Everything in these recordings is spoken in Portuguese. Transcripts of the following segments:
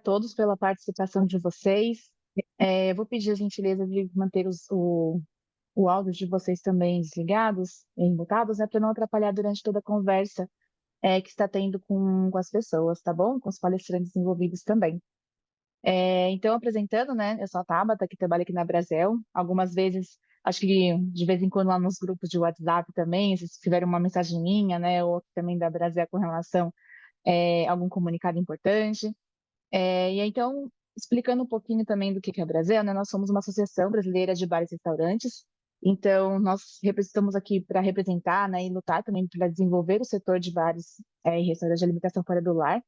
todos pela participação de vocês. Eu vou pedir a gentileza de manter o áudio de vocês também desligados, mutados, né, para não atrapalhar durante toda a conversa que está tendo com as pessoas, tá bom? Com os palestrantes envolvidos também. Então, apresentando, né, eu sou a Tabata, que trabalha aqui na Brasel. Algumas vezes, acho que de vez em quando lá nos grupos de WhatsApp também, se tiver uma mensagem minha, né, ou também da Brasel com relação a algum comunicado importante. E aí, então, explicando um pouquinho também do que é a Brasel, né? Nós somos uma associação brasileira de bares e restaurantes. Então, nós estamos aqui para representar, né, e lutar também para desenvolver o setor de bares e restaurantes de alimentação fora do lar,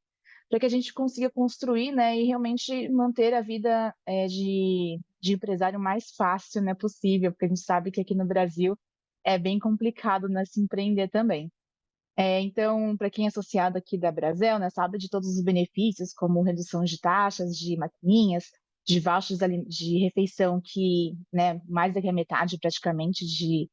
para que a gente consiga construir, né, e realmente manter a vida de empresário mais fácil, né, possível, porque a gente sabe que aqui no Brasil é bem complicado, né, se empreender também. Então, para quem é associado aqui da Brasel, né, sabe de todos os benefícios, como redução de taxas, de maquininhas, de vouchers de refeição, que, né, mais do que a metade praticamente de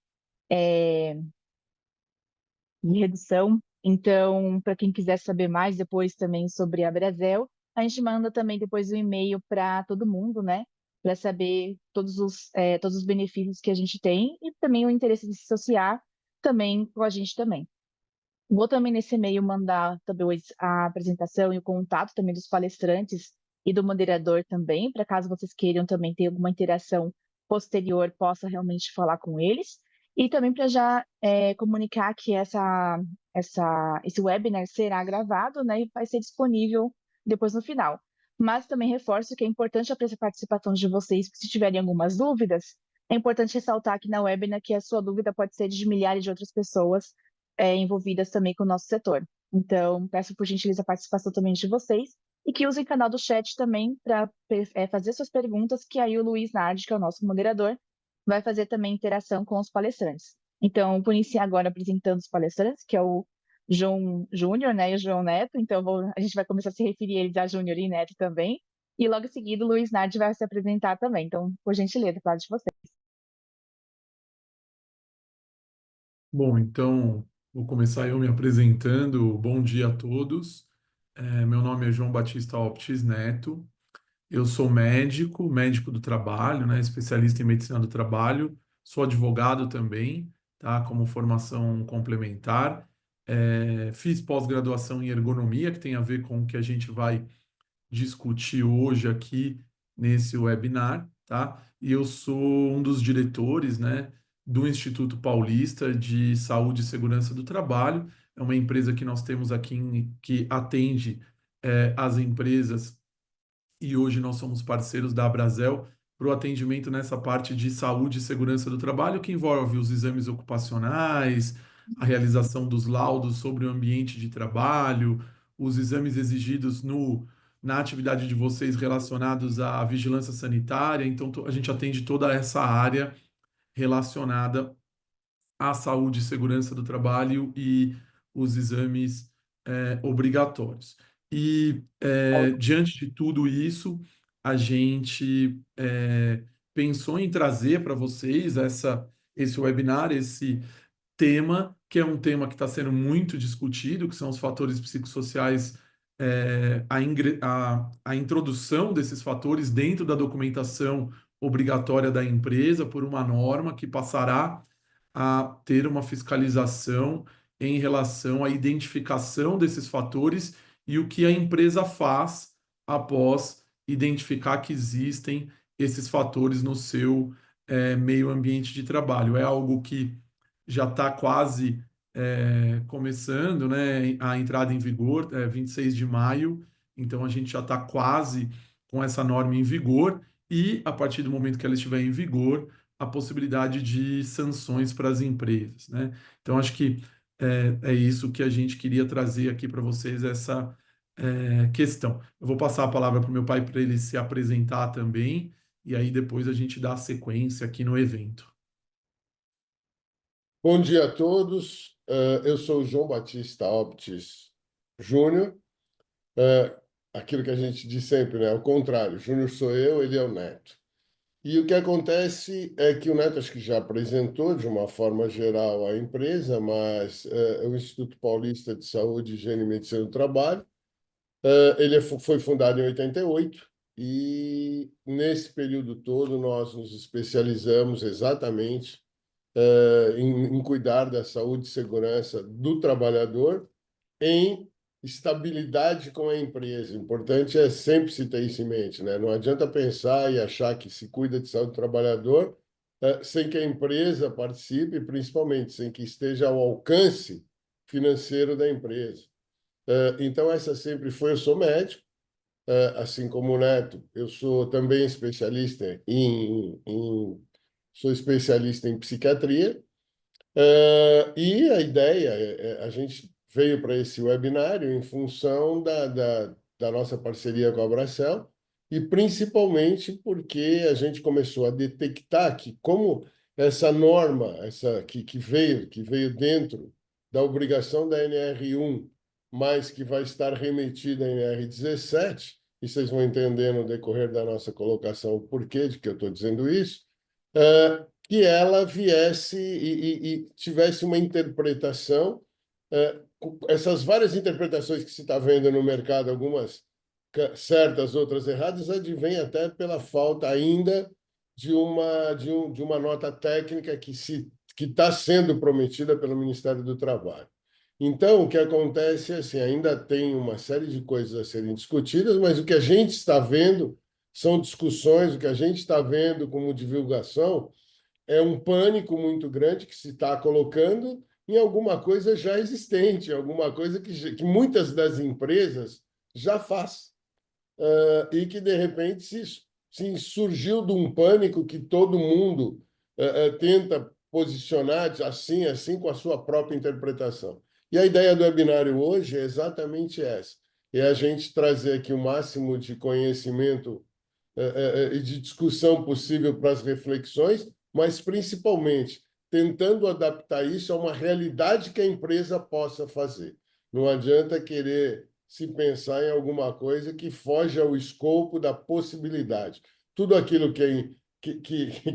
redução. Então, para quem quiser saber mais depois também sobre a Brasel, a gente manda também depois um e-mail para todo mundo, né, para saber todos os benefícios que a gente tem e também o interesse de se associar também com a gente também. Vou também nesse e-mail mandar também a apresentação e o contato também dos palestrantes e do moderador também, para caso vocês queiram também ter alguma interação posterior, possa realmente falar com eles. E também para já comunicar que esse webinar será gravado, né, e vai ser disponível depois no final. Mas também reforço que é importante a participação de vocês, porque se tiverem algumas dúvidas, é importante ressaltar aqui na webinar que a sua dúvida pode ser de milhares de outras pessoas envolvidas também com o nosso setor. Então, peço por gentileza a participação também de vocês e que usem o canal do chat também para fazer suas perguntas, que aí o Luiz Nardi, que é o nosso moderador, vai fazer também interação com os palestrantes. Então, vou iniciar agora apresentando os palestrantes, que é o João Júnior, né, e o João Neto. Então, a gente vai começar a se referir a eles a Júnior e Neto também. E logo em seguida, o Luiz Nardi vai se apresentar também. Então, por gentileza, claro de vocês. Bom, então vou começar eu me apresentando. Bom dia a todos. Meu nome é João Batista Optis Neto. Eu sou médico, médico do trabalho, né, especialista em medicina do trabalho. Sou advogado também, tá, como formação complementar. Fiz pós-graduação em ergonomia, que tem a ver com o que a gente vai discutir hoje aqui nesse webinar, tá? E eu sou um dos diretores, né, do Instituto Paulista de Saúde e Segurança do Trabalho. É uma empresa que nós temos aqui que atende as empresas e hoje nós somos parceiros da Abrazel para o atendimento nessa parte de saúde e segurança do trabalho, que envolve os exames ocupacionais, a realização dos laudos sobre o ambiente de trabalho, os exames exigidos na atividade de vocês relacionados à vigilância sanitária. Então, a gente atende toda essa área relacionada à saúde e segurança do trabalho e os exames obrigatórios. E, diante de tudo isso, a gente pensou em trazer para vocês esse webinar, esse tema, que é um tema que está sendo muito discutido, que são os fatores psicossociais, a introdução desses fatores dentro da documentação obrigatória da empresa por uma norma que passará a ter uma fiscalização em relação à identificação desses fatores e o que a empresa faz após identificar que existem esses fatores no seu meio ambiente de trabalho. É algo que já está quase começando, né, a entrada em vigor, 26 de maio, então a gente já está quase com essa norma em vigor e, a partir do momento que ela estiver em vigor, a possibilidade de sanções para as empresas, né? Então, acho que é isso que a gente queria trazer aqui para vocês, essa questão. Eu vou passar a palavra para o meu pai para ele se apresentar também, e aí depois a gente dá a sequência aqui no evento. Bom dia a todos. Eu sou o João Batista Optis Júnior. Aquilo que a gente diz sempre, né? Ao contrário, Júnior sou eu, ele é o Neto. E o que acontece é que o Neto acho que já apresentou de uma forma geral a empresa, mas é o Instituto Paulista de Saúde, Higiene e Medicina do Trabalho. Foi fundado em 88 e, nesse período todo, nós nos especializamos exatamente em cuidar da saúde e segurança do trabalhador em estabilidade com a empresa. O importante é sempre se ter isso em mente, né? Não adianta pensar e achar que se cuida de saúde do trabalhador sem que a empresa participe, principalmente sem que esteja ao alcance financeiro da empresa. Então, essa sempre foi. Eu sou médico, assim como o Neto, eu sou também especialista sou especialista em psiquiatria. E a ideia, a gente veio para esse webinário em função da nossa parceria com a Abracel e principalmente porque a gente começou a detectar que como essa norma, que veio dentro da obrigação da NR1, mas que vai estar remetida à NR17, e vocês vão entender no decorrer da nossa colocação o porquê de que eu estou dizendo isso, que ela viesse e tivesse uma interpretação, essas várias interpretações que se está vendo no mercado, algumas certas, outras erradas, advém até pela falta ainda de uma nota técnica que está sendo prometida pelo Ministério do Trabalho. Então, o que acontece é assim, ainda tem uma série de coisas a serem discutidas, mas o que a gente está vendo são discussões, o que a gente está vendo como divulgação é um pânico muito grande que se está colocando em alguma coisa já existente, alguma coisa que muitas das empresas já faz. E que, de repente, se surgiu de um pânico que todo mundo tenta posicionar assim, com a sua própria interpretação. E a ideia do webinário hoje é exatamente essa: é a gente trazer aqui o máximo de conhecimento e de discussão possível para as reflexões, mas principalmente tentando adaptar isso a uma realidade que a empresa possa fazer. Não adianta querer se pensar em alguma coisa que foge ao escopo da possibilidade. Tudo aquilo que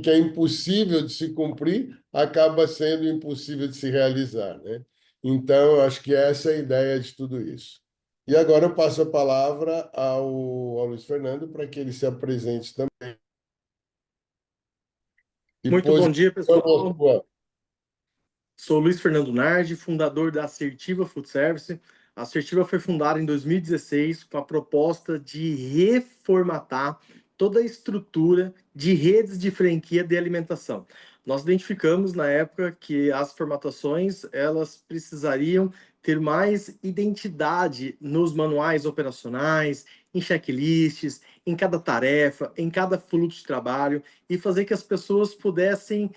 é impossível de se cumprir acaba sendo impossível de se realizar, né? Então, eu acho que essa é a ideia de tudo isso. E agora eu passo a palavra ao Luiz Fernando para que ele se apresente também e Muito bom dia, posicione a pessoal. sua. Sou Luiz Fernando Nardi, fundador da Assertiva Food Service. A Assertiva foi fundada em 2016 com a proposta de reformatar toda a estrutura de redes de franquia de alimentação. Nós identificamos na época que as formatações elas precisariam ter mais identidade nos manuais operacionais, em checklists, em cada tarefa, em cada fluxo de trabalho e fazer que as pessoas pudessem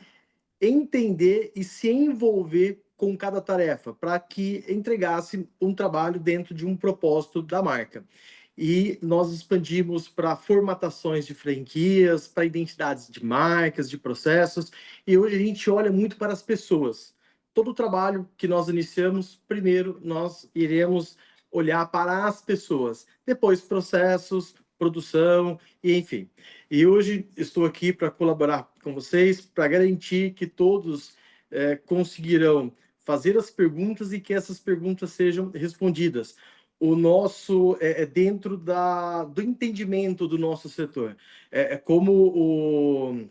entender e se envolver com cada tarefa, para que entregasse um trabalho dentro de um propósito da marca. E nós expandimos para formatações de franquias, para identidades de marcas, de processos, e hoje a gente olha muito para as pessoas. Todo o trabalho que nós iniciamos, primeiro nós iremos olhar para as pessoas, depois processos, produção, e enfim. E hoje estou aqui para colaborar com vocês, para garantir que todos conseguirão fazer as perguntas e que essas perguntas sejam respondidas. O nosso é dentro do entendimento do nosso setor. Como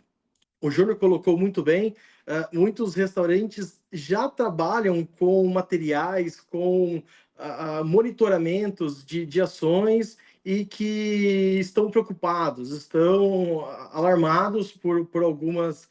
o Júnior colocou muito bem, muitos restaurantes já trabalham com materiais, com monitoramentos de ações e que estão preocupados, estão alarmados por algumas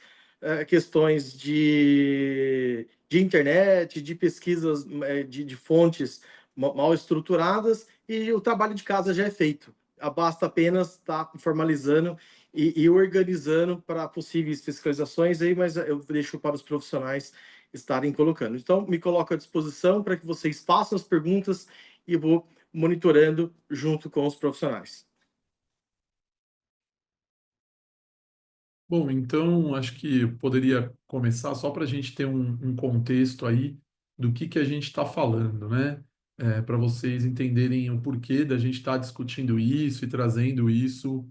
questões de internet, de pesquisas de fontes mal estruturadas, e o trabalho de casa já é feito. Basta apenas estar formalizando e organizando para possíveis fiscalizações aí, mas eu deixo para os profissionais estarem colocando. Então, me coloco à disposição para que vocês façam as perguntas e eu vou monitorando junto com os profissionais. Bom, então acho que eu poderia começar só para a gente ter um contexto aí do que a gente está falando, né? Para vocês entenderem o porquê da gente estar discutindo isso e trazendo isso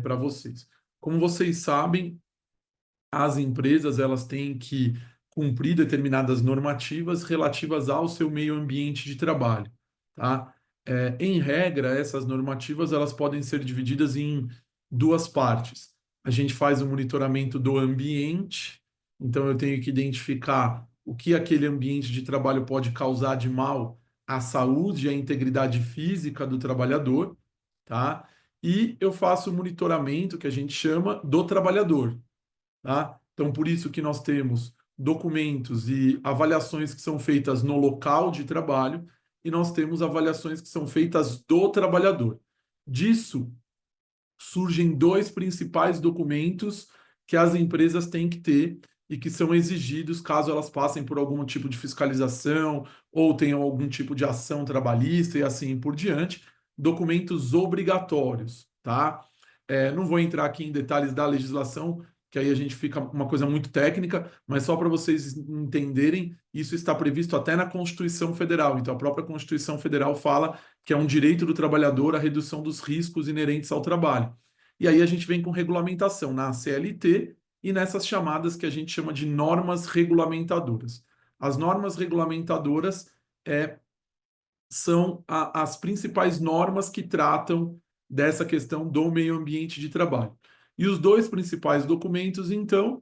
para vocês. Como vocês sabem, as empresas elas têm que cumprir determinadas normativas relativas ao seu meio ambiente de trabalho, tá? Em regra, essas normativas elas podem ser divididas em duas partes. A gente faz o monitoramento do ambiente, então eu tenho que identificar o que aquele ambiente de trabalho pode causar de mal à saúde e à integridade física do trabalhador, tá? E eu faço o monitoramento que a gente chama do trabalhador, tá? Então, por isso que nós temos documentos e avaliações que são feitas no local de trabalho e nós temos avaliações que são feitas do trabalhador. Disso surgem dois principais documentos que as empresas têm que ter e que são exigidos caso elas passem por algum tipo de fiscalização ou tenham algum tipo de ação trabalhista e assim por diante, documentos obrigatórios, tá? Não vou entrar aqui em detalhes da legislação, que aí a gente fica uma coisa muito técnica, mas só para vocês entenderem, isso está previsto até na Constituição Federal. Então, a própria Constituição Federal fala que é um direito do trabalhador a redução dos riscos inerentes ao trabalho. E aí a gente vem com regulamentação na CLT e nessas chamadas que a gente chama de normas regulamentadoras. As normas regulamentadoras são as principais normas que tratam dessa questão do meio ambiente de trabalho. E os dois principais documentos, então,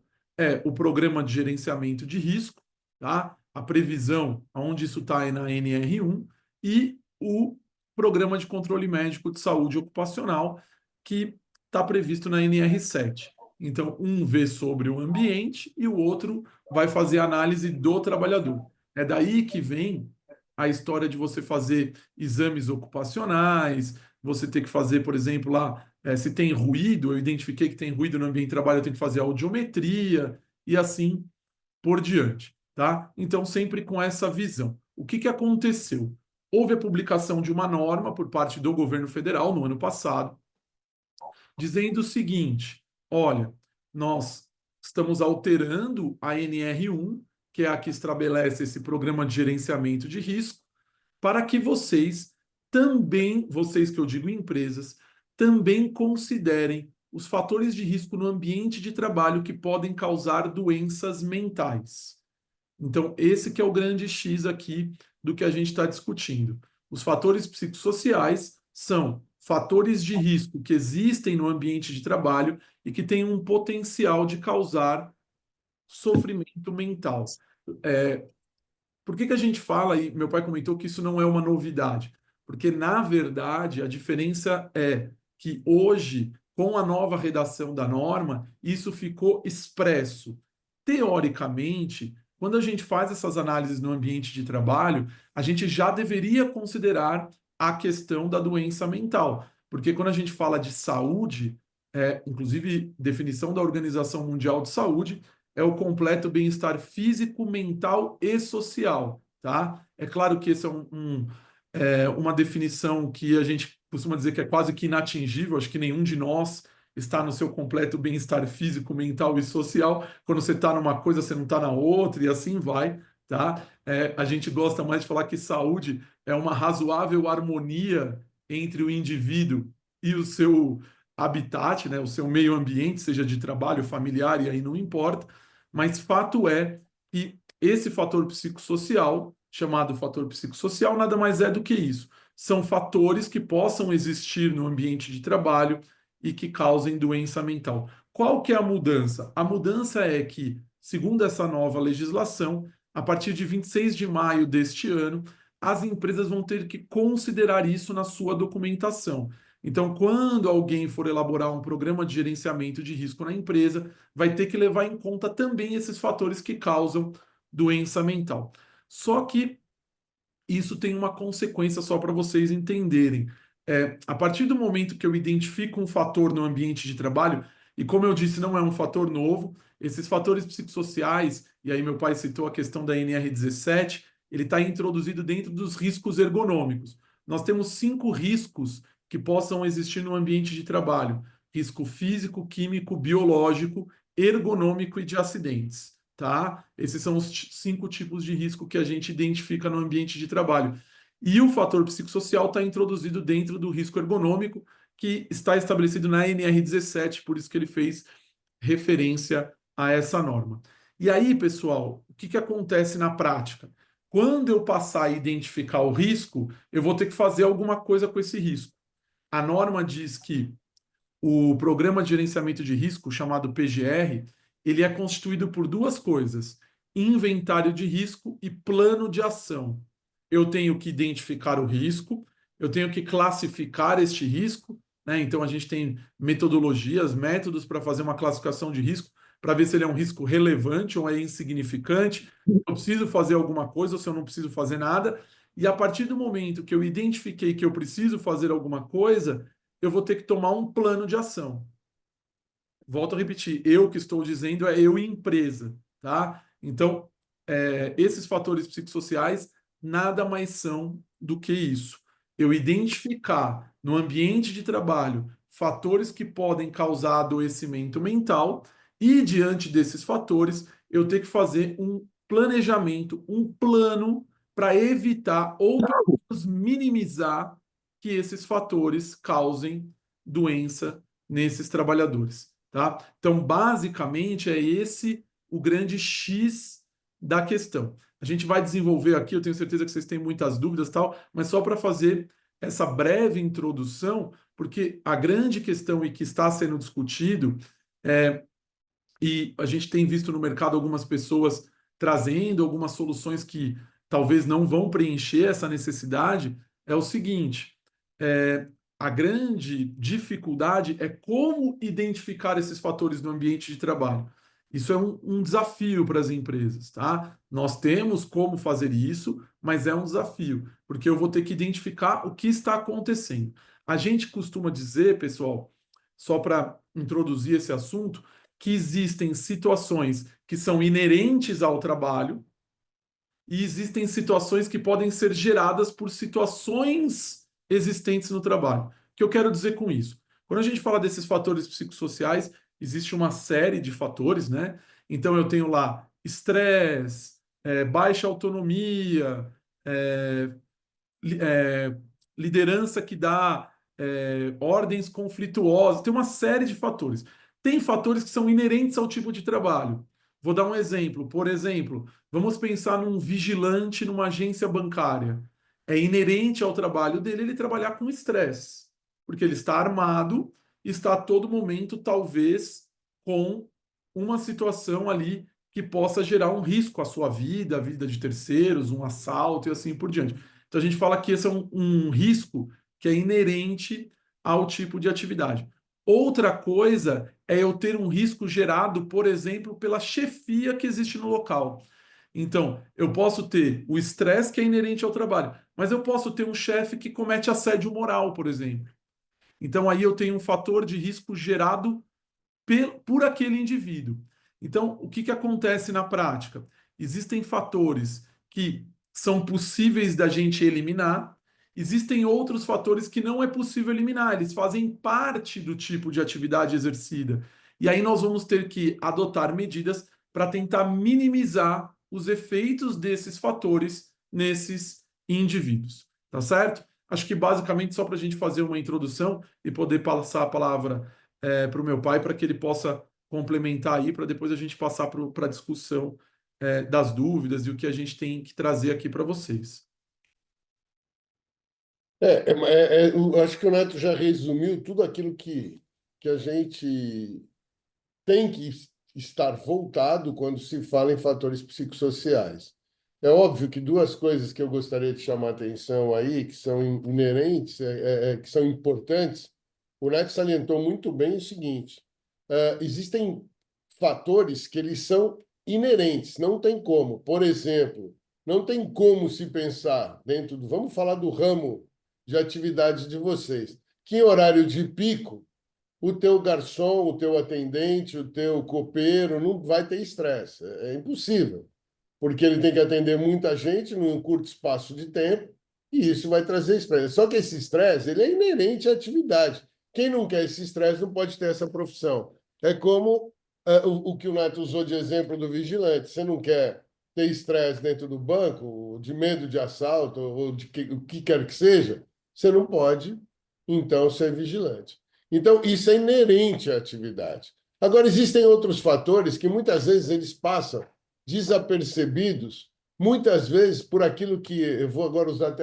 o Programa de Gerenciamento de Risco, tá? A previsão, onde isso está na NR1, e o Programa de Controle Médico de Saúde Ocupacional, que está previsto na NR7. Então, um vê sobre o ambiente e o outro vai fazer análise do trabalhador. É daí que vem a história de você fazer exames ocupacionais, você ter que fazer, por exemplo, lá, se tem ruído, eu identifiquei que tem ruído no ambiente de trabalho, eu tenho que fazer audiometria e assim por diante, tá? Então, sempre com essa visão. O que aconteceu? Houve a publicação de uma norma por parte do governo federal no ano passado, dizendo o seguinte: olha, nós estamos alterando a NR1, que é a que estabelece esse programa de gerenciamento de risco, para que vocês também, vocês que eu digo empresas, também considerem os fatores de risco no ambiente de trabalho que podem causar doenças mentais. Então, esse que é o grande X aqui do que a gente está discutindo. Os fatores psicossociais são fatores de risco que existem no ambiente de trabalho e que têm um potencial de causar sofrimento mental. Por que a gente fala, e meu pai comentou que isso não é uma novidade? Porque, na verdade, a diferença é que hoje, com a nova redação da norma, isso ficou expresso. Teoricamente, quando a gente faz essas análises no ambiente de trabalho, a gente já deveria considerar a questão da doença mental. Porque quando a gente fala de saúde, inclusive definição da Organização Mundial de Saúde, é o completo bem-estar físico, mental e social, tá? É claro que esse é uma definição que a gente costuma dizer que é quase que inatingível, acho que nenhum de nós está no seu completo bem-estar físico, mental e social. Quando você está numa coisa, você não está na outra, e assim vai, tá? A gente gosta mais de falar que saúde é uma razoável harmonia entre o indivíduo e o seu habitat, né, o seu meio ambiente, seja de trabalho, familiar, e aí não importa, mas fato é que esse fator psicossocial, chamado fator psicossocial, nada mais é do que isso. São fatores que possam existir no ambiente de trabalho e que causem doença mental. Qual que é a mudança? A mudança é que, segundo essa nova legislação, a partir de 26 de maio deste ano, as empresas vão ter que considerar isso na sua documentação. Então, quando alguém for elaborar um programa de gerenciamento de risco na empresa, vai ter que levar em conta também esses fatores que causam doença mental. Só que isso tem uma consequência só para vocês entenderem. A partir do momento que eu identifico um fator no ambiente de trabalho, e como eu disse, não é um fator novo, esses fatores psicossociais, e aí meu pai citou a questão da NR17, ele está introduzido dentro dos riscos ergonômicos. Nós temos 5 riscos que possam existir no ambiente de trabalho: risco físico, químico, biológico, ergonômico e de acidentes. Tá? Esses são os 5 tipos de risco que a gente identifica no ambiente de trabalho. E o fator psicossocial está introduzido dentro do risco ergonômico, que está estabelecido na NR17, por isso que ele fez referência a essa norma. E aí, pessoal, o que acontece na prática? Quando eu passar a identificar o risco, eu vou ter que fazer alguma coisa com esse risco. A norma diz que o programa de gerenciamento de risco, chamado PGR, ele é constituído por duas coisas: inventário de risco e plano de ação. Eu tenho que identificar o risco, eu tenho que classificar este risco, né? Então a gente tem metodologias, métodos para fazer uma classificação de risco, para ver se ele é um risco relevante ou é insignificante. Eu preciso fazer alguma coisa ou se eu não preciso fazer nada. E a partir do momento que eu identifiquei que eu preciso fazer alguma coisa, eu vou ter que tomar um plano de ação. Volto a repetir, eu que estou dizendo é eu e empresa, tá? Então, esses fatores psicossociais nada mais são do que isso. Eu identificar no ambiente de trabalho fatores que podem causar adoecimento mental e, diante desses fatores, eu ter que fazer um planejamento, um plano para evitar ou pelo menos minimizar que esses fatores causem doença nesses trabalhadores, tá? Então, basicamente, é esse o grande X da questão. A gente vai desenvolver aqui, eu tenho certeza que vocês têm muitas dúvidas e tal, mas só para fazer essa breve introdução, porque a grande questão e que está sendo discutido, e a gente tem visto no mercado algumas pessoas trazendo algumas soluções que talvez não vão preencher essa necessidade, é o seguinte: é, a grande dificuldade é como identificar esses fatores no ambiente de trabalho. Isso é um desafio para as empresas, tá? Nós temos como fazer isso, mas é um desafio, porque eu vou ter que identificar o que está acontecendo. A gente costuma dizer, pessoal, só para introduzir esse assunto, que existem situações que são inerentes ao trabalho e existem situações que podem ser geradas por situações existentes no trabalho. O que eu quero dizer com isso? Quando a gente fala desses fatores psicossociais, existe uma série de fatores, né? Então eu tenho lá estresse, baixa autonomia, é, é, liderança que dá ordens conflituosas, tem uma série de fatores. Tem fatores que são inerentes ao tipo de trabalho. Vou dar um exemplo. Por exemplo, vamos pensar num vigilante numa agência bancária. É inerente ao trabalho dele ele trabalhar com estresse, porque ele está armado e está a todo momento, talvez, com uma situação ali que possa gerar um risco à sua vida, à vida de terceiros, um assalto e assim por diante. Então a gente fala que esse é um risco que é inerente ao tipo de atividade. Outra coisa é eu ter um risco gerado, por exemplo, pela chefia que existe no local. Então, eu posso ter o estresse que é inerente ao trabalho, mas eu posso ter um chefe que comete assédio moral, por exemplo. Então, aí eu tenho um fator de risco gerado por aquele indivíduo. Então, o que acontece na prática? Existem fatores que são possíveis da gente eliminar, existem outros fatores que não é possível eliminar, eles fazem parte do tipo de atividade exercida. E aí nós vamos ter que adotar medidas para tentar minimizar os efeitos desses fatores nesses indivíduos. Tá certo? Acho que basicamente só para a gente fazer uma introdução e poder passar a palavra para o meu pai, para que ele possa complementar aí, para depois a gente passar para a discussão das dúvidas e o que a gente tem que trazer aqui para vocês. Eu acho que o Neto já resumiu tudo aquilo que a gente tem que estar voltado quando se fala em fatores psicossociais. É óbvio que duas coisas que eu gostaria de chamar a atenção aí, que são inerentes, que são importantes, o Neto salientou muito bem o seguinte: existem fatores que eles são inerentes, não tem como. Por exemplo, não tem como se pensar dentro do... Vamos falar do ramo de atividade de vocês, que em horário de pico o teu garçom, o teu atendente, o teu copeiro não vai ter estresse. É impossível, porque ele tem que atender muita gente num curto espaço de tempo e isso vai trazer estresse. Só que esse estresse ele é inerente à atividade. Quem não quer esse estresse não pode ter essa profissão. É como o que o Neto usou de exemplo do vigilante. Você não quer ter estresse dentro do banco, de medo de assalto, ou de o que quer que seja, você não pode, então, ser vigilante. Então, isso é inerente à atividade. Agora, existem outros fatores que muitas vezes eles passam desapercebidos, muitas vezes por aquilo que eu vou agora usar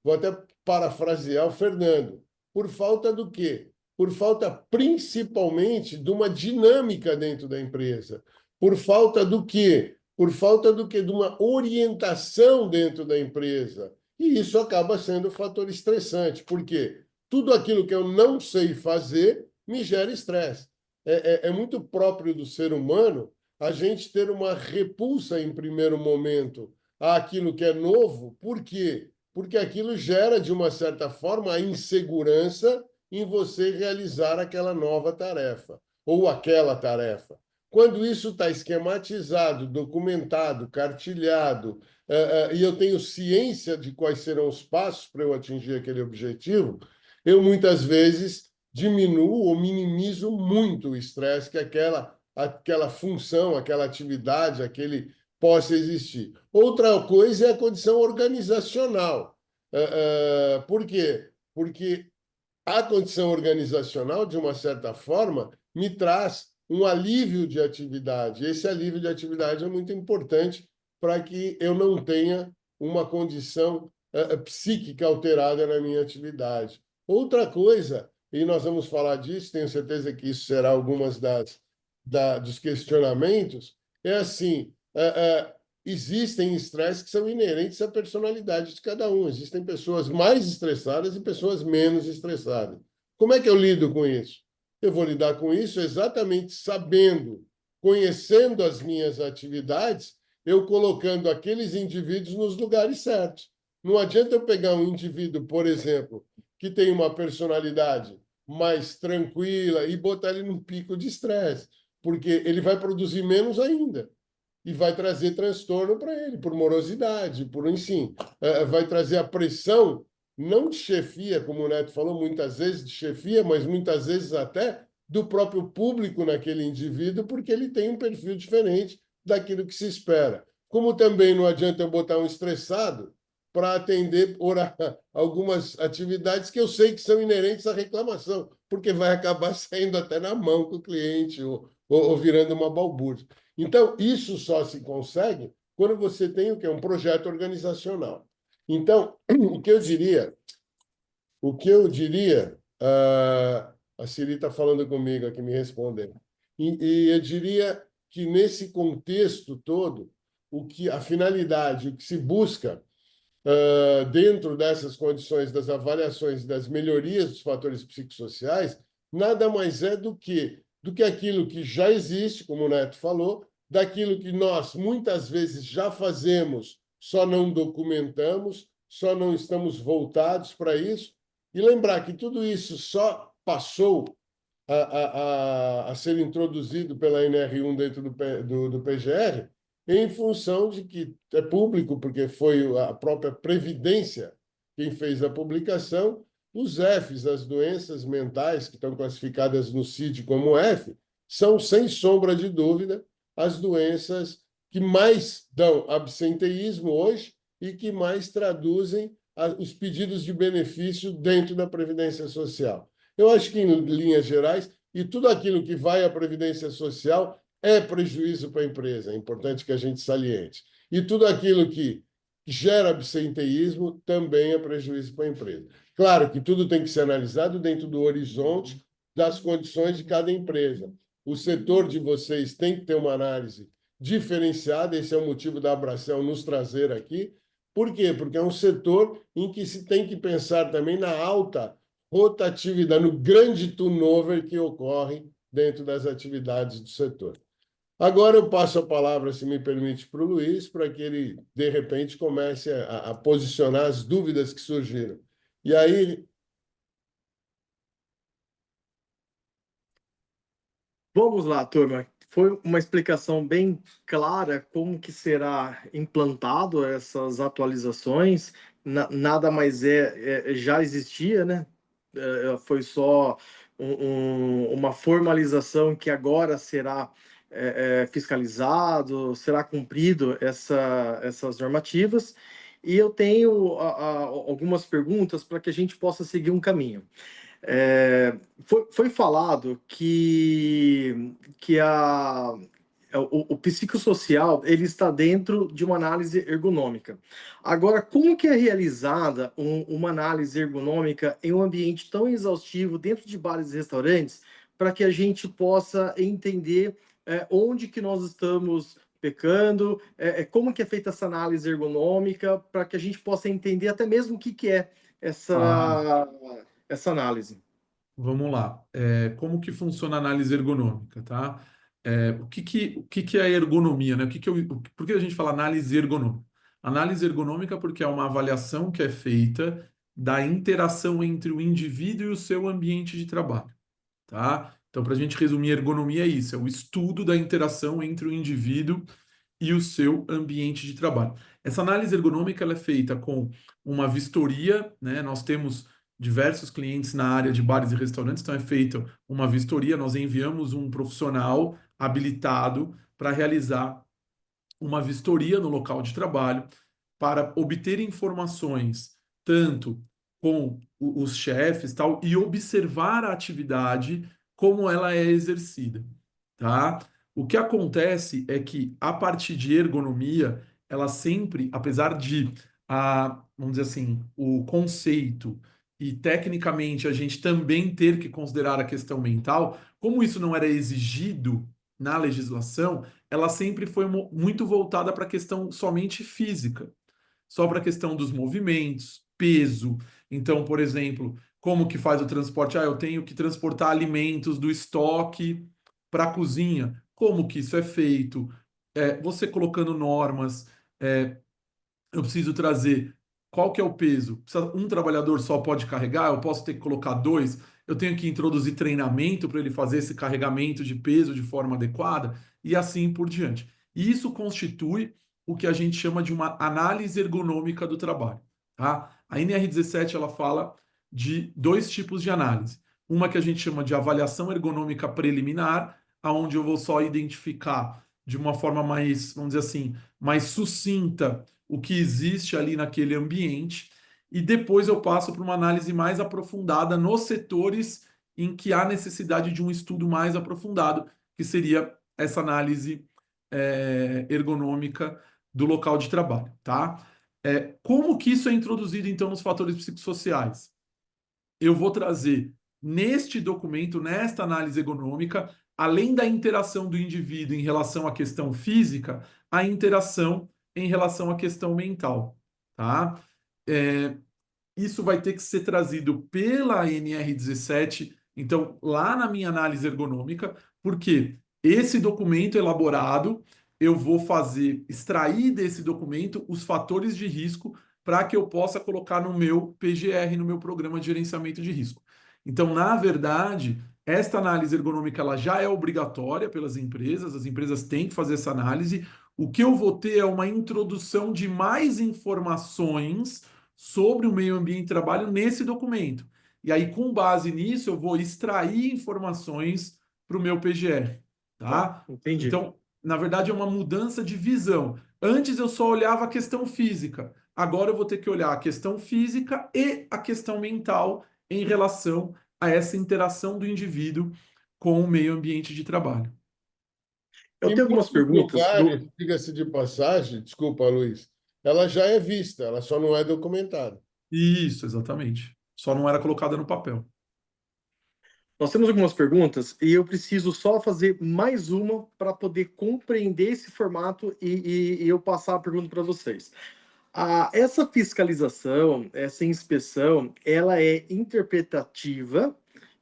vou até parafrasear o Fernando, por falta do quê? Por falta principalmente de uma dinâmica dentro da empresa. Por falta do quê? Por falta do quê? De uma orientação dentro da empresa. E isso acaba sendo um fator estressante. Por quê? Tudo aquilo que eu não sei fazer me gera estresse. É muito próprio do ser humano a gente ter uma repulsa em primeiro momento àquilo que é novo. Por quê? Porque aquilo gera, de uma certa forma, a insegurança em você realizar aquela nova tarefa ou aquela tarefa. Quando isso está esquematizado, documentado, cartilhado, e eu tenho ciência de quais serão os passos para eu atingir aquele objetivo, eu muitas vezes diminuo ou minimizo muito o estresse que aquela função, aquela atividade, aquele possa existir. Outra coisa é a condição organizacional. Por quê? Porque a condição organizacional, de uma certa forma, me traz um alívio de atividade. Esse alívio de atividade é muito importante para que eu não tenha uma condição psíquica alterada na minha atividade. Outra coisa, e nós vamos falar disso, tenho certeza que isso será algumas dos questionamentos, é assim, existem estresses que são inerentes à personalidade de cada um. Existem pessoas mais estressadas e pessoas menos estressadas. Como é que eu lido com isso? Eu vou lidar com isso exatamente sabendo, conhecendo as minhas atividades, eu colocando aqueles indivíduos nos lugares certos. Não adianta eu pegar um indivíduo, por exemplo, que tem uma personalidade mais tranquila e botar ele num pico de estresse, porque ele vai produzir menos ainda e vai trazer transtorno para ele, por morosidade, por enfim, vai trazer a pressão, não de chefia, como o Neto falou, muitas vezes de chefia, mas muitas vezes até do próprio público naquele indivíduo, porque ele tem um perfil diferente daquilo que se espera. Como também não adianta eu botar um estressado para atender algumas atividades que eu sei que são inerentes à reclamação, porque vai acabar saindo até na mão com o cliente ou virando uma balbúrdia. Então, isso só se consegue quando você tem o quê? Um projeto organizacional. Então, a Siri está falando comigo aqui, me respondendo. E eu diria que nesse contexto todo, a finalidade, o que se busca dentro dessas condições das avaliações das melhorias dos fatores psicossociais, nada mais é do que aquilo que já existe, como o Neto falou, daquilo que nós muitas vezes já fazemos, só não documentamos, só não estamos voltados para isso, e lembrar que tudo isso só passou a ser introduzido pela NR1 dentro do PGR, em função de que é público, porque foi a própria Previdência quem fez a publicação, os Fs, as doenças mentais que estão classificadas no CID como F, são, sem sombra de dúvida, as doenças que mais dão absenteísmo hoje e que mais traduzem os pedidos de benefício dentro da Previdência Social. Eu acho que, em linhas gerais, e tudo aquilo que vai à Previdência Social é prejuízo para a empresa, é importante que a gente saliente. E tudo aquilo que gera absenteísmo também é prejuízo para a empresa. Claro que tudo tem que ser analisado dentro do horizonte das condições de cada empresa. O setor de vocês tem que ter uma análise diferenciada, esse é o motivo da Abracel nos trazer aqui. Por quê? Porque é um setor em que se tem que pensar também na alta rotatividade, no grande turnover que ocorre dentro das atividades do setor. Agora eu passo a palavra, se me permite, para o Luiz, para que ele, de repente, comece a posicionar as dúvidas que surgiram. E aí... Vamos lá, turma. Foi uma explicação bem clara como que será implantado essas atualizações. Nada mais já existia, né? Foi só uma formalização que agora será fiscalizado, será cumprido essas normativas. E eu tenho algumas perguntas para que a gente possa seguir um caminho. Foi falado que o psicossocial, ele está dentro de uma análise ergonômica. Agora, como que é realizada uma análise ergonômica em um ambiente tão exaustivo dentro de bares e restaurantes, para que a gente possa entender onde que nós estamos pecando, como que é feita essa análise ergonômica, para que a gente possa entender até mesmo o que que é Ah, essa análise. vamos lá. Como que funciona a análise ergonômica, tá? O que que é a ergonomia, né? Por que a gente fala análise ergonômica? Análise ergonômica porque é uma avaliação que é feita da interação entre o indivíduo e o seu ambiente de trabalho, tá? Então, para a gente resumir, ergonomia é isso, é o estudo da interação entre o indivíduo e o seu ambiente de trabalho. Essa análise ergonômica ela é feita com uma vistoria, né? Nós temos diversos clientes na área de bares e restaurantes, então é feita uma vistoria, nós enviamos um profissional habilitado para realizar uma vistoria no local de trabalho, para obter informações tanto com os chefes tal e observar a atividade como ela é exercida, tá? O que acontece é que a parte de ergonomia, ela sempre, apesar de vamos dizer assim, o conceito e tecnicamente a gente também ter que considerar a questão mental, como isso não era exigido na legislação, ela sempre foi muito voltada para a questão somente física, só para a questão dos movimentos, peso. Então, por exemplo, como que faz o transporte? Eu tenho que transportar alimentos do estoque para a cozinha. Como que isso é feito? Você colocando normas, eu preciso trazer qual que é o peso? Um trabalhador só pode carregar? Eu posso ter que colocar dois? Eu tenho que introduzir treinamento para ele fazer esse carregamento de peso de forma adequada e assim por diante. E isso constitui o que a gente chama de uma análise ergonômica do trabalho, tá? A NR17 ela fala de dois tipos de análise. Uma que a gente chama de avaliação ergonômica preliminar, aonde eu vou só identificar de uma forma mais, vamos dizer assim, mais sucinta o que existe ali naquele ambiente, e depois eu passo para uma análise mais aprofundada nos setores em que há necessidade de um estudo mais aprofundado, que seria essa análise ergonômica do local de trabalho, tá? Como que isso é introduzido, então, nos fatores psicossociais? Eu vou trazer neste documento, nesta análise ergonômica, além da interação do indivíduo em relação à questão física, a interação em relação à questão mental, tá? Isso vai ter que ser trazido pela NR17, então, lá na minha análise ergonômica, porque esse documento elaborado, eu vou extrair desse documento os fatores de risco para que eu possa colocar no meu PGR, no meu programa de gerenciamento de risco. Então, na verdade, esta análise ergonômica ela já é obrigatória pelas empresas, as empresas têm que fazer essa análise. O que eu vou ter é uma introdução de mais informações sobre o meio ambiente de trabalho nesse documento. E aí, com base nisso, eu vou extrair informações para o meu PGR, tá? Entendi. Então, na verdade, é uma mudança de visão. Antes eu só olhava a questão física. Agora eu vou ter que olhar a questão física e a questão mental em relação a essa interação do indivíduo com o meio ambiente de trabalho. Eu Em tenho algumas muitos perguntas lugares, diga-se de passagem, desculpa, Luiz, ela já é vista, ela só não é documentada. Isso, exatamente. Só não era colocada no papel. Nós temos algumas perguntas e eu preciso só fazer mais uma para poder compreender esse formato e eu passar a pergunta para vocês. Essa fiscalização, essa inspeção, ela é interpretativa,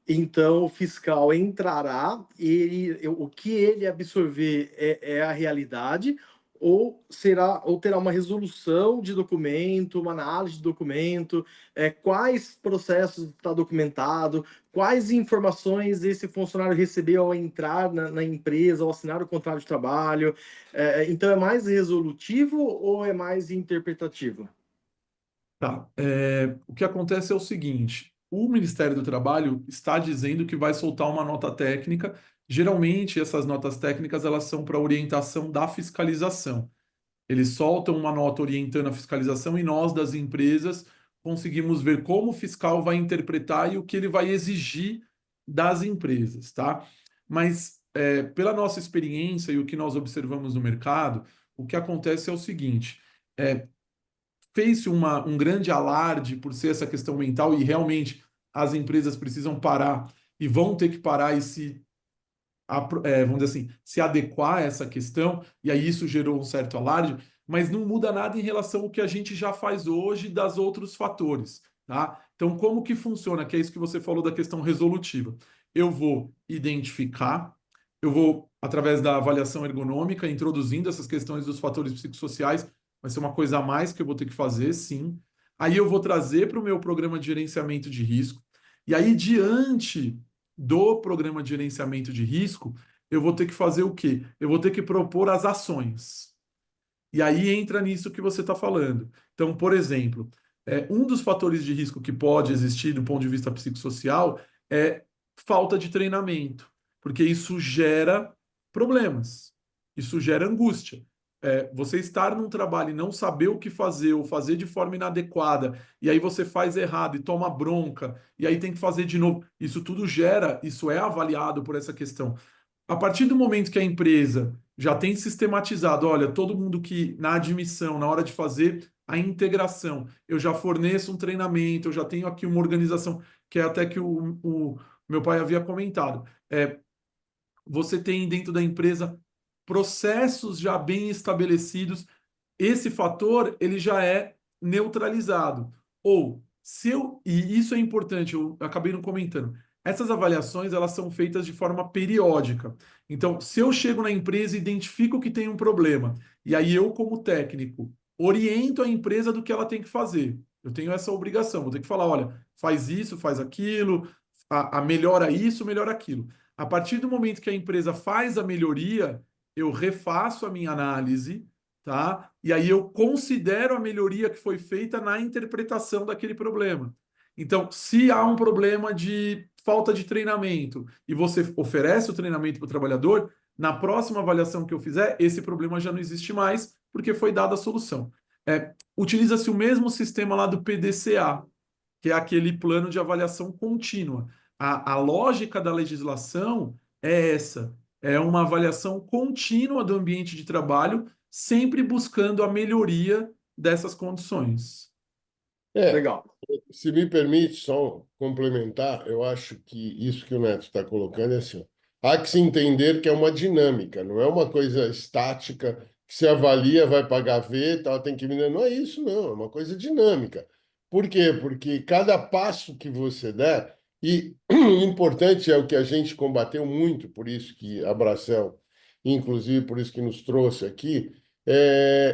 então o fiscal entrará, o que ele absorver é a realidade, ou terá uma resolução de documento, uma análise de documento, quais processos está documentado, quais informações esse funcionário recebeu ao entrar na empresa, ao assinar o contrato de trabalho. Então é mais resolutivo ou é mais interpretativo? Tá. O que acontece é o seguinte: o Ministério do Trabalho está dizendo que vai soltar uma nota técnica. Geralmente, essas notas técnicas elas são para orientação da fiscalização. Eles soltam uma nota orientando a fiscalização e nós, das empresas, conseguimos ver como o fiscal vai interpretar e o que ele vai exigir das empresas, tá? Mas pela nossa experiência e o que nós observamos no mercado, o que acontece é o seguinte: é, fez-se um grande alarde por ser essa questão mental e realmente as empresas precisam parar e vão ter que parar e vamos dizer assim, se adequar a essa questão, e aí isso gerou um certo alarde, mas não muda nada em relação ao que a gente já faz hoje das outros fatores, tá? Então, como que funciona? Que é isso que você falou da questão resolutiva. Eu vou identificar, eu vou, através da avaliação ergonômica, introduzindo essas questões dos fatores psicossociais, vai ser uma coisa a mais que eu vou ter que fazer, sim. Aí eu vou trazer para o meu programa de gerenciamento de risco, e aí, diante do programa de gerenciamento de risco, eu vou ter que fazer o quê? Eu vou ter que propor as ações. E aí entra nisso que você está falando. Então, por exemplo, um dos fatores de risco que pode existir do ponto de vista psicossocial é falta de treinamento, porque isso gera problemas, isso gera angústia. Você estar num trabalho e não saber o que fazer, ou fazer de forma inadequada, e aí você faz errado e toma bronca, e aí tem que fazer de novo. Isso tudo gera, isso é avaliado por essa questão. A partir do momento que a empresa já tem sistematizado, olha, todo mundo que na admissão, na hora de fazer a integração, eu já forneço um treinamento, eu já tenho aqui uma organização, que é até que o meu pai havia comentado. Você tem dentro da empresa processos já bem estabelecidos, esse fator ele já é neutralizado. Ou se eu, e isso é importante, eu acabei não comentando. Essas avaliações elas são feitas de forma periódica. Então, se eu chego na empresa e identifico que tem um problema, e aí eu, como técnico, oriento a empresa do que ela tem que fazer. Eu tenho essa obrigação, vou ter que falar, olha, faz isso, faz aquilo, melhora isso, melhora aquilo. A partir do momento que a empresa faz a melhoria, eu refaço a minha análise, tá? E aí eu considero a melhoria que foi feita na interpretação daquele problema. Então, se há um problema de falta de treinamento e você oferece o treinamento para o trabalhador, na próxima avaliação que eu fizer, esse problema já não existe mais, porque foi dada a solução. Utiliza-se o mesmo sistema lá do PDCA, que é aquele plano de avaliação contínua. A lógica da legislação é essa: é uma avaliação contínua do ambiente de trabalho, sempre buscando a melhoria dessas condições. Legal. Se me permite só complementar, eu acho que isso que o Neto está colocando é assim: há que se entender que é uma dinâmica, não é uma coisa estática que se avalia, vai para a gaveta, tem que vir. Não é isso, não, é uma coisa dinâmica. Por quê? Porque cada passo que você der, e o importante é o que a gente combateu muito, por isso que a Bracel, inclusive por isso que nos trouxe aqui,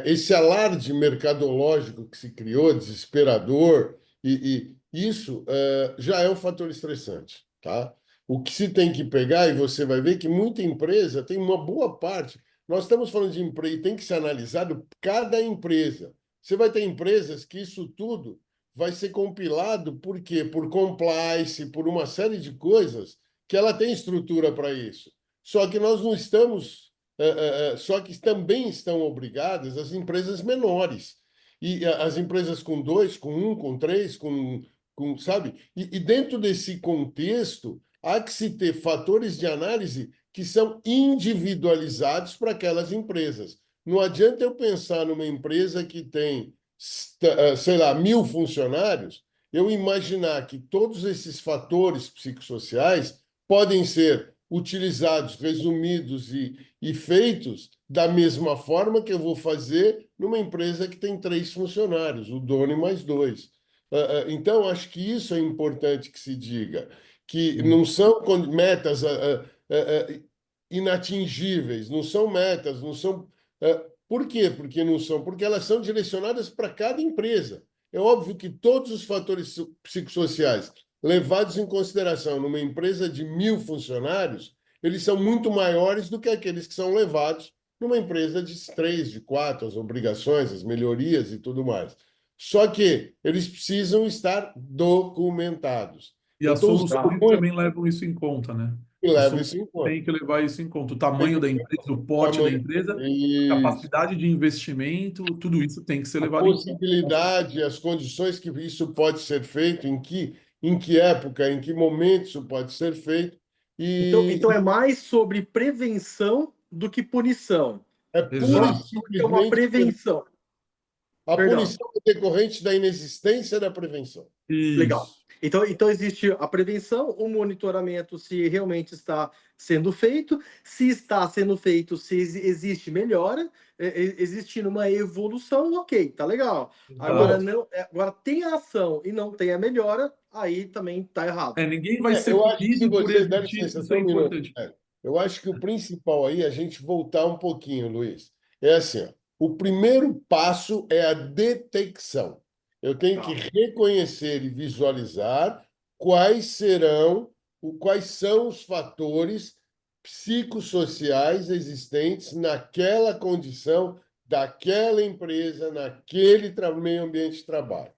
esse alarde mercadológico que se criou, desesperador, e isso já é um fator estressante, tá? O que se tem que pegar, e você vai ver que muita empresa tem uma boa parte. Nós estamos falando de empresa e tem que ser analisado cada empresa. Você vai ter empresas que isso tudo vai ser compilado por quê? Por compliance, por uma série de coisas que ela tem estrutura para isso. Só que nós não estamos, só que também estão obrigadas as empresas menores. E as empresas com dois, com um, com três, sabe? E dentro desse contexto, há que se ter fatores de análise que são individualizados para aquelas empresas. Não adianta eu pensar numa empresa que tem, sei lá, 1.000 funcionários, eu imaginar que todos esses fatores psicossociais podem ser utilizados, resumidos e feitos da mesma forma que eu vou fazer numa empresa que tem 3 funcionários, o dono e mais dois. Então, acho que isso é importante que se diga, que não são metas inatingíveis, não são metas, não são. Por quê? Porque não são? Porque elas são direcionadas para cada empresa. É óbvio que todos os fatores psicossociais levados em consideração numa empresa de 1.000 funcionários, eles são muito maiores do que aqueles que são levados numa empresa de 3, de 4, as obrigações, as melhorias e tudo mais. Só que eles precisam estar documentados. E Eu as estou usando soluções muito também levam isso em conta, né? e As levo soluções isso em conta. têm que levar isso em conta. O tamanho Tem da que empresa, o porte da tamanho, empresa, a isso, capacidade de investimento, tudo isso tem que ser a levado em conta. possibilidade, as condições que isso pode ser feito, em que época, em que momento isso pode ser feito. Então é mais sobre prevenção do que punição. É pura e Exato. É uma simplesmente prevenção. a Perdão. punição é decorrente da inexistência da prevenção. Legal. Isso. Então existe a prevenção, o monitoramento se realmente está sendo feito, se está sendo feito, se existe melhora, existindo uma evolução, ok, tá legal. Agora, Exato. agora tem a ação e não tem a melhora, aí também tá errado. Ninguém vai ser Eu acho que se punido por você dá existir, licença isso é só um minuto, importante. eu acho que o principal aí é a gente voltar um pouquinho, Luiz. É assim, ó, o primeiro passo é a detecção. Eu tenho que Tá. reconhecer e visualizar quais são os fatores psicossociais existentes naquela condição, daquela empresa, meio ambiente de trabalho.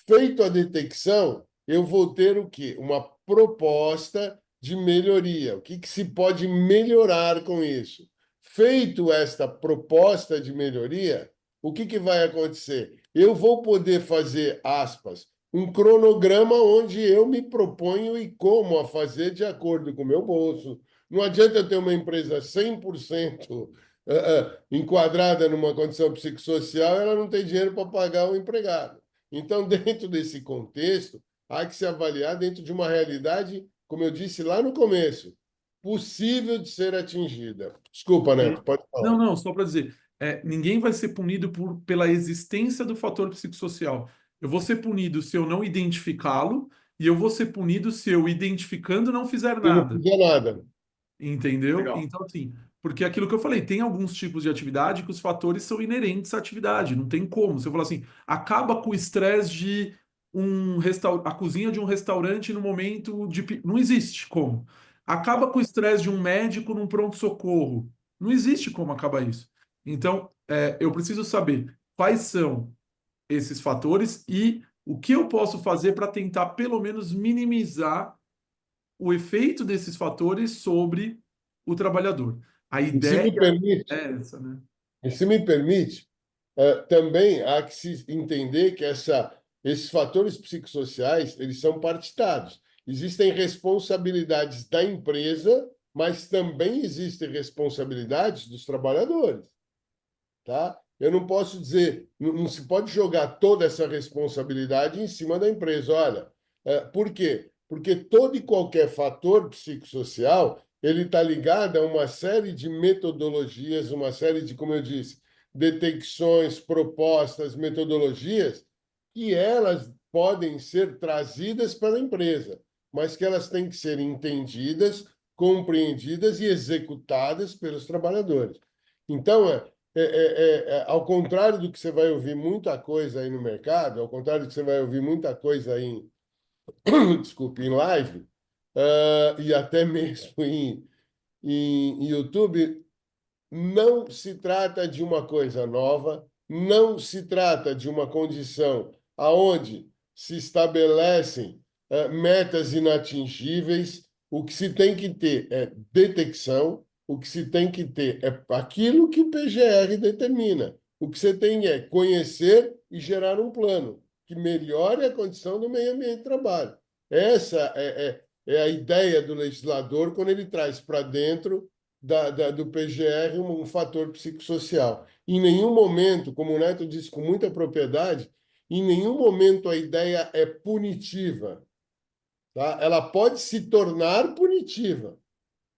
Feito a detecção, eu vou ter o quê? Uma proposta de melhoria. O que se pode melhorar com isso? Feito esta proposta de melhoria, o que vai acontecer? Eu vou poder fazer, aspas, um cronograma onde eu me proponho e como a fazer de acordo com o meu bolso. Não adianta eu ter uma empresa 100% enquadrada numa condição psicossocial, ela não tem dinheiro para pagar o empregado. Então, dentro desse contexto, há que se avaliar dentro de uma realidade, como eu disse lá no começo, possível de ser atingida. Desculpa, Neto, pode Não, falar. não, só para dizer, ninguém vai ser punido pela existência do fator psicossocial. Eu vou ser punido se eu não identificá-lo, e eu vou ser punido se eu, identificando, não fizer Se não nada. fizer nada. Entendeu? Legal. Então, assim, porque aquilo que eu falei, tem alguns tipos de atividade que os fatores são inerentes à atividade, não tem como. Se eu falar assim, acaba com o estresse de a cozinha de um restaurante no momento de. Não existe como. Acaba com o estresse de um médico num pronto-socorro. Não existe como acabar isso. Então, eu preciso saber quais são esses fatores e o que eu posso fazer para tentar, pelo menos, minimizar o efeito desses fatores sobre o trabalhador. A E se ideia me permite, é essa, né? e se me permite, também há que se entender que esses fatores psicossociais, eles são partitários. Existem responsabilidades da empresa, mas também existem responsabilidades dos trabalhadores. Tá? Eu não posso dizer, não se pode jogar toda essa responsabilidade em cima da empresa. Olha, por quê? Porque todo e qualquer fator psicossocial ele está ligado a uma série de metodologias, uma série de, como eu disse, detecções, propostas, metodologias que elas podem ser trazidas para a empresa, mas que elas têm que ser entendidas, compreendidas e executadas pelos trabalhadores. Então, ao contrário do que você vai ouvir muita coisa aí no mercado, ao contrário do que você vai ouvir muita coisa aí desculpe, em live, e até mesmo em YouTube, não se trata de uma coisa nova, não se trata de uma condição aonde se estabelecem metas inatingíveis. O que se tem que ter é detecção, o que se tem que ter é aquilo que o PGR determina. O que você tem é conhecer e gerar um plano que melhore a condição do meio ambiente de trabalho. Essa é a ideia do legislador quando ele traz para dentro do PGR um fator psicossocial. Em nenhum momento, como o Neto disse com muita propriedade, em nenhum momento a ideia é punitiva. Tá? Ela pode se tornar punitiva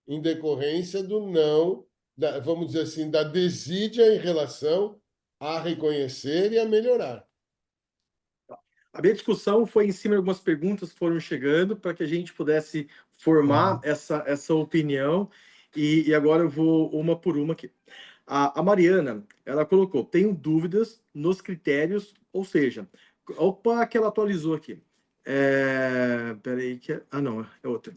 em decorrência do não, vamos dizer assim, da desídia em relação a reconhecer e a melhorar. A minha discussão foi em cima de algumas perguntas que foram chegando para que a gente pudesse formar essa opinião. E agora eu vou uma por uma aqui. A Mariana, ela colocou, tenho dúvidas nos critérios, ou seja, opa, que ela atualizou aqui. Peraí, não, é outra.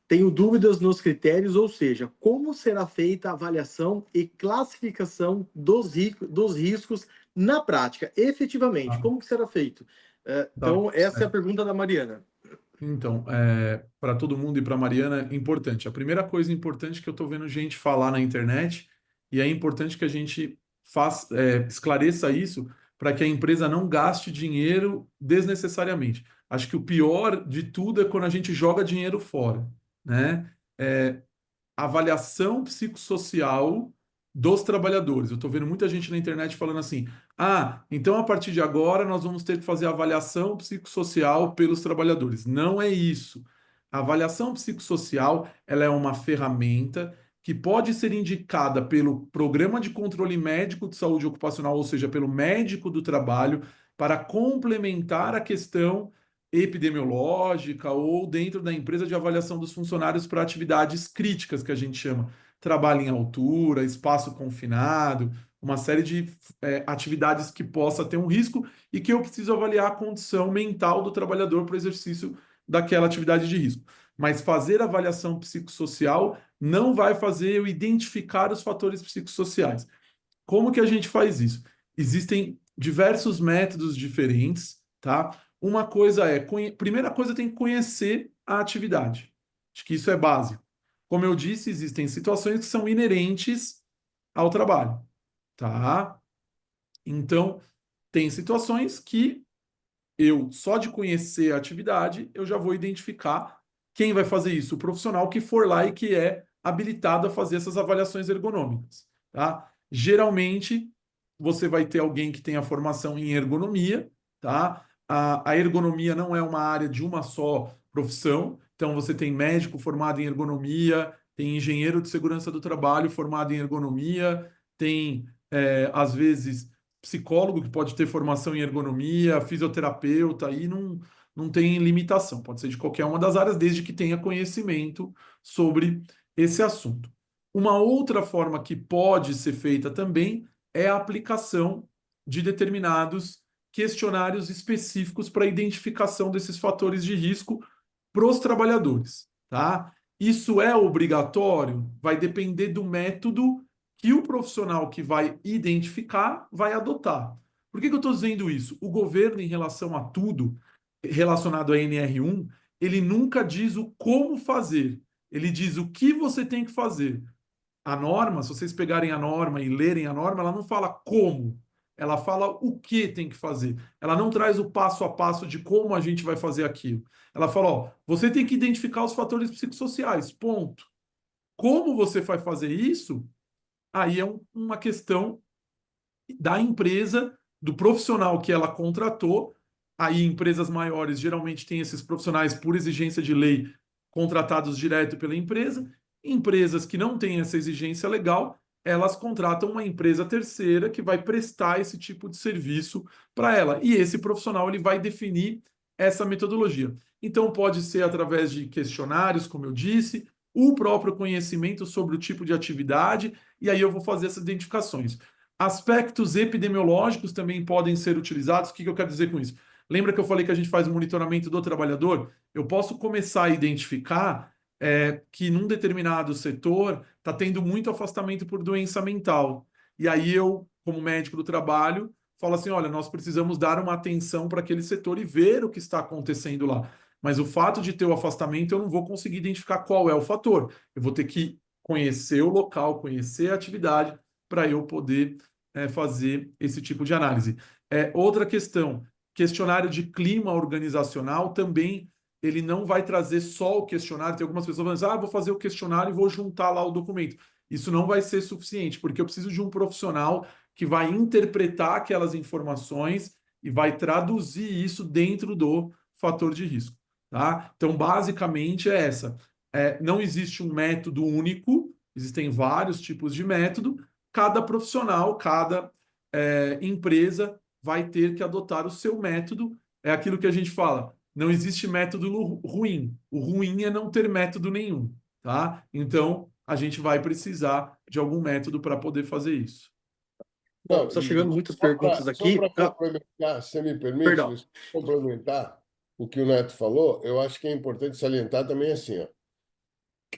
Tenho dúvidas nos critérios, ou seja, como será feita a avaliação e classificação dos riscos na prática, efetivamente, Ah, como que será feito? tá. Então, essa é a pergunta da Mariana. Então, para todo mundo e para Mariana, é importante. A primeira coisa importante que eu estou vendo gente falar na internet, e é importante que a gente esclareça isso para que a empresa não gaste dinheiro desnecessariamente. Acho que o pior de tudo é quando a gente joga dinheiro fora, né? avaliação psicossocial dos trabalhadores. Eu estou vendo muita gente na internet falando assim: ah, então a partir de agora nós vamos ter que fazer avaliação psicossocial pelos trabalhadores. Não é isso. A avaliação psicossocial, ela é uma ferramenta que pode ser indicada pelo Programa de Controle Médico de Saúde Ocupacional, ou seja, pelo médico do trabalho, para complementar a questão epidemiológica ou dentro da empresa de avaliação dos funcionários para atividades críticas, que a gente chama trabalho em altura, espaço confinado, uma série de atividades que possa ter um risco e que eu preciso avaliar a condição mental do trabalhador para o exercício daquela atividade de risco. Mas fazer avaliação psicossocial não vai fazer eu identificar os fatores psicossociais. Como que a gente faz isso? Existem diversos métodos diferentes, tá? Uma coisa é, primeira coisa tem que conhecer a atividade. Acho que isso é básico. Como eu disse, existem situações que são inerentes ao trabalho, tá? Então, tem situações que eu, só de conhecer a atividade, eu já vou identificar quem vai fazer isso, o profissional que for lá e que é habilitado a fazer essas avaliações ergonômicas, tá? Geralmente, você vai ter alguém que tenha formação em ergonomia, tá? A ergonomia não é uma área de uma só profissão, então você tem médico formado em ergonomia, tem engenheiro de segurança do trabalho formado em ergonomia, tem, às vezes, psicólogo que pode ter formação em ergonomia, fisioterapeuta, aí não tem limitação, pode ser de qualquer uma das áreas, desde que tenha conhecimento sobre esse assunto. Uma outra forma que pode ser feita também é a aplicação de determinados questionários específicos para identificação desses fatores de risco para os trabalhadores, tá? Isso é obrigatório? Vai depender do método que o profissional que vai identificar vai adotar. Por que eu estou dizendo isso? O governo, em relação a tudo relacionado a NR1, ele nunca diz o como fazer, ele diz o que você tem que fazer. A norma, se vocês pegarem a norma e lerem a norma, ela não fala como, ela fala o que tem que fazer. Ela não traz o passo a passo de como a gente vai fazer aquilo. Ela fala, ó, você tem que identificar os fatores psicossociais, ponto. Como você vai fazer isso? Aí é uma questão da empresa, do profissional que ela contratou. Aí empresas maiores geralmente têm esses profissionais por exigência de lei contratados direto pela empresa. Empresas que não têm essa exigência legal, elas contratam uma empresa terceira que vai prestar esse tipo de serviço para ela. E esse profissional ele vai definir essa metodologia. Então pode ser através de questionários, como eu disse, o próprio conhecimento sobre o tipo de atividade, e aí eu vou fazer essas identificações. Aspectos epidemiológicos também podem ser utilizados. O que eu quero dizer com isso? Lembra que eu falei que a gente faz o monitoramento do trabalhador? Eu posso começar a identificar que num determinado setor está tendo muito afastamento por doença mental. E aí eu, como médico do trabalho, falo assim, olha, nós precisamos dar uma atenção para aquele setor e ver o que está acontecendo lá. Mas o fato de ter o afastamento, eu não vou conseguir identificar qual é o fator. Eu vou ter que conhecer o local, conhecer a atividade, para eu poder fazer esse tipo de análise. Outra questão, questionário de clima organizacional também, ele não vai trazer só o questionário. Tem algumas pessoas falando assim, vou fazer o questionário e vou juntar lá o documento. Isso não vai ser suficiente, porque eu preciso de um profissional que vai interpretar aquelas informações e vai traduzir isso dentro do fator de risco. Tá? Então, basicamente, é essa. Não existe um método único, existem vários tipos de método. Cada profissional, cada empresa vai ter que adotar o seu método. É aquilo que a gente fala, não existe método ruim. O ruim é não ter método nenhum, tá? Então, a gente vai precisar de algum método para poder fazer isso. Bom, está chegando muitas perguntas aqui. Só para complementar, se me permite, Perdão. Luiz, complementar o que o Neto falou, eu acho que é importante salientar também assim, ó,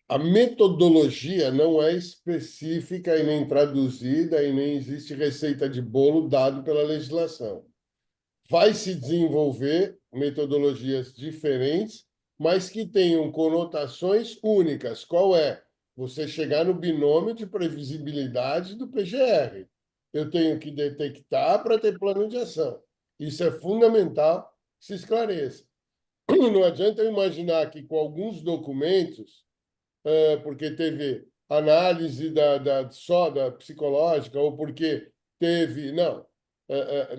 a metodologia não é específica e nem traduzida e nem existe receita de bolo dado pela legislação. Vai se desenvolver metodologias diferentes, mas que tenham conotações únicas. Qual é? Você chegar no binômio de previsibilidade do PGR. Eu tenho que detectar para ter plano de ação. Isso é fundamental que se esclareça. Não adianta eu imaginar que com alguns documentos porque teve análise só da psicológica, ou porque teve. Não.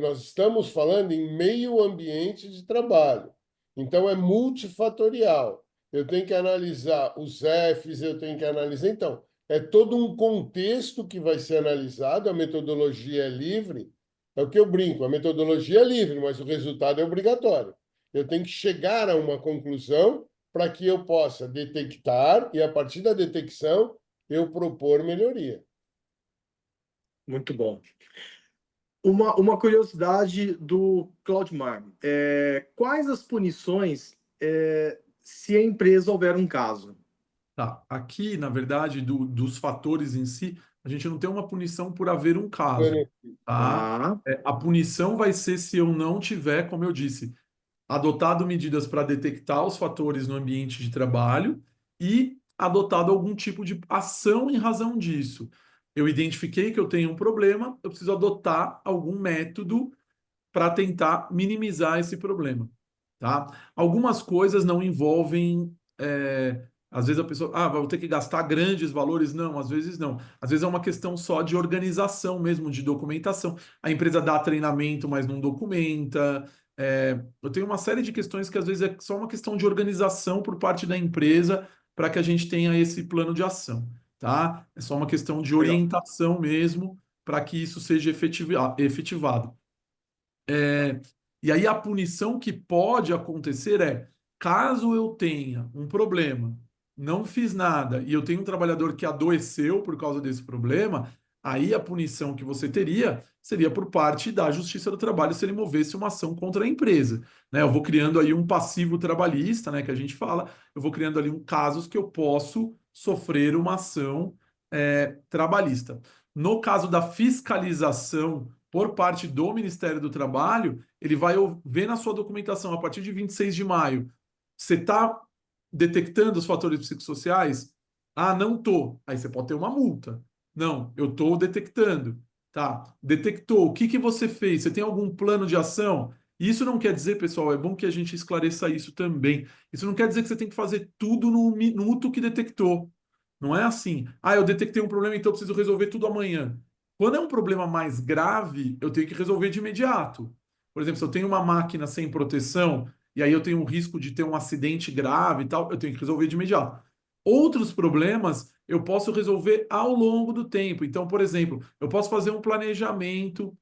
Nós estamos falando em meio ambiente de trabalho. Então, é multifatorial. Eu tenho que analisar os Fs, eu tenho que analisar. Então, é todo um contexto que vai ser analisado, a metodologia é livre. É o que eu brinco, a metodologia é livre, mas o resultado é obrigatório. Eu tenho que chegar a uma conclusão para que eu possa detectar e, a partir da detecção, eu propor melhoria. Muito bom. Uma curiosidade do Claudemar. Quais as punições se a empresa houver um caso? Tá. Aqui, na verdade, dos fatores em si, a gente não tem uma punição por haver um caso, tá? Tá. A punição vai ser se eu não tiver, como eu disse, adotado medidas para detectar os fatores no ambiente de trabalho e adotado algum tipo de ação em razão disso. Eu identifiquei que eu tenho um problema, eu preciso adotar algum método para tentar minimizar esse problema, tá? Algumas coisas não envolvem, às vezes a pessoa, vou ter que gastar grandes valores, não, às vezes não. Às vezes é uma questão só de organização mesmo, de documentação. A empresa dá treinamento, mas não documenta. Eu tenho uma série de questões que às vezes é só uma questão de organização por parte da empresa para que a gente tenha esse plano de ação, tá? É só uma questão de Legal. orientação mesmo para que isso seja efetivado. E aí a punição que pode acontecer é, caso eu tenha um problema, não fiz nada e eu tenho um trabalhador que adoeceu por causa desse problema, aí a punição que você teria seria por parte da Justiça do Trabalho se ele movesse uma ação contra a empresa, né? Eu vou criando aí um passivo trabalhista, né, que a gente fala, eu vou criando ali casos que eu posso sofrer uma ação trabalhista. No caso da fiscalização por parte do Ministério do Trabalho, ele vai ver na sua documentação, a partir de 26 de maio, você está detectando os fatores psicossociais? Ah, não tô. Aí você pode ter uma multa. Não, eu estou detectando. Tá, detectou. O que que você fez? Você tem algum plano de ação? Isso não quer dizer, pessoal, é bom que a gente esclareça isso também. Isso não quer dizer que você tem que fazer tudo no minuto que detectou. Não é assim. Ah, eu detectei um problema, então eu preciso resolver tudo amanhã. Quando é um problema mais grave, eu tenho que resolver de imediato. Por exemplo, se eu tenho uma máquina sem proteção e aí eu tenho um risco de ter um acidente grave e tal, eu tenho que resolver de imediato. Outros problemas eu posso resolver ao longo do tempo. Então, por exemplo, eu posso fazer um planejamento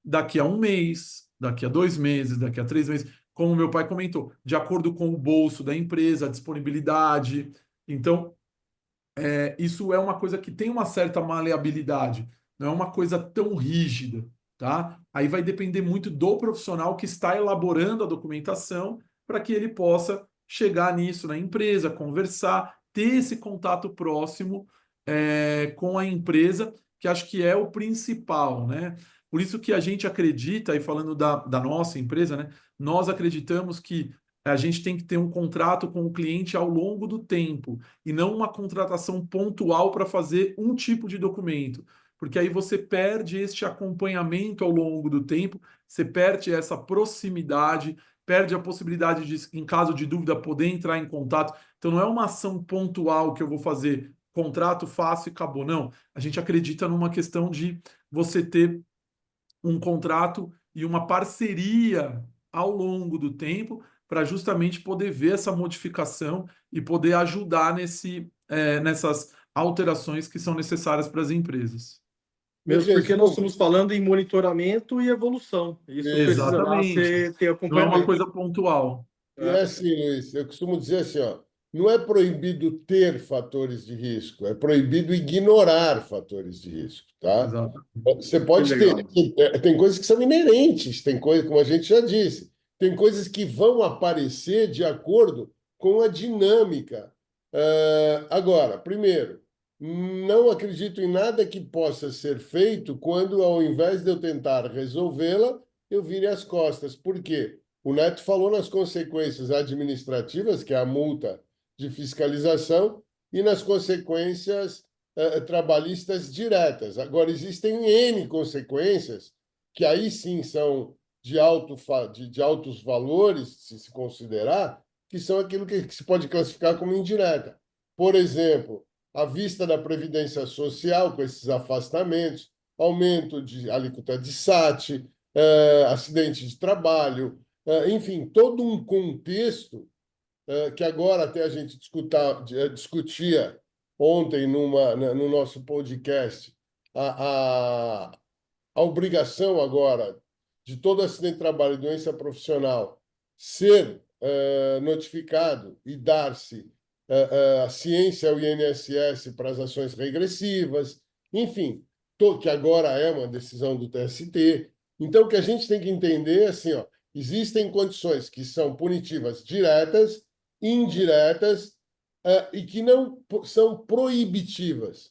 daqui a um mês, daqui a 2 meses, daqui a 3 meses, como meu pai comentou, de acordo com o bolso da empresa, a disponibilidade. Então, isso é uma coisa que tem uma certa maleabilidade, não é uma coisa tão rígida, tá? Aí vai depender muito do profissional que está elaborando a documentação para que ele possa chegar nisso na empresa, conversar, ter esse contato próximo com a empresa, que acho que é o principal, né? Por isso que a gente acredita, e falando da nossa empresa, né? Nós acreditamos que a gente tem que ter um contrato com o cliente ao longo do tempo e não uma contratação pontual para fazer um tipo de documento, porque aí você perde este acompanhamento ao longo do tempo, você perde essa proximidade, perde a possibilidade de, em caso de dúvida, poder entrar em contato. Então não é uma ação pontual que eu vou fazer, contrato, faço e acabou. Não, a gente acredita numa questão de você ter um contrato e uma parceria ao longo do tempo para justamente poder ver essa modificação e poder ajudar nessas alterações que são necessárias para as empresas. Mesmo porque nós João, estamos falando em monitoramento e evolução. Isso precisa lá Exatamente. ter Não é uma acompanhamento. coisa pontual. e é Né? assim, Luiz, eu costumo dizer assim, ó, não é proibido ter fatores de risco, é proibido ignorar fatores de risco, tá? Exatamente. Você Que pode ter, legal. tem coisas que são inerentes, tem coisas, como a gente já disse, tem coisas que vão aparecer de acordo com a dinâmica. Agora, primeiro, não acredito em nada que possa ser feito quando, ao invés de eu tentar resolvê-la, eu vire as costas. Por quê? O Neto falou nas consequências administrativas, que é a multa de fiscalização, e nas consequências trabalhistas diretas. Agora, existem N consequências, que aí sim são de altos valores, se considerar, que são aquilo que se pode classificar como indireta. por exemplo, à vista da Previdência Social, com esses afastamentos, aumento de alíquota de SAT, acidente de trabalho, enfim, todo um contexto que agora até a gente discutia ontem no nosso podcast, a, a, a obrigação agora de todo acidente de trabalho e doença profissional ser notificado e dar-se a ciência ao INSS para as ações regressivas, enfim, que agora é uma decisão do TST. Então, o que a gente tem que entender é assim, ó, existem condições que são punitivas diretas, indiretas, e que não são proibitivas.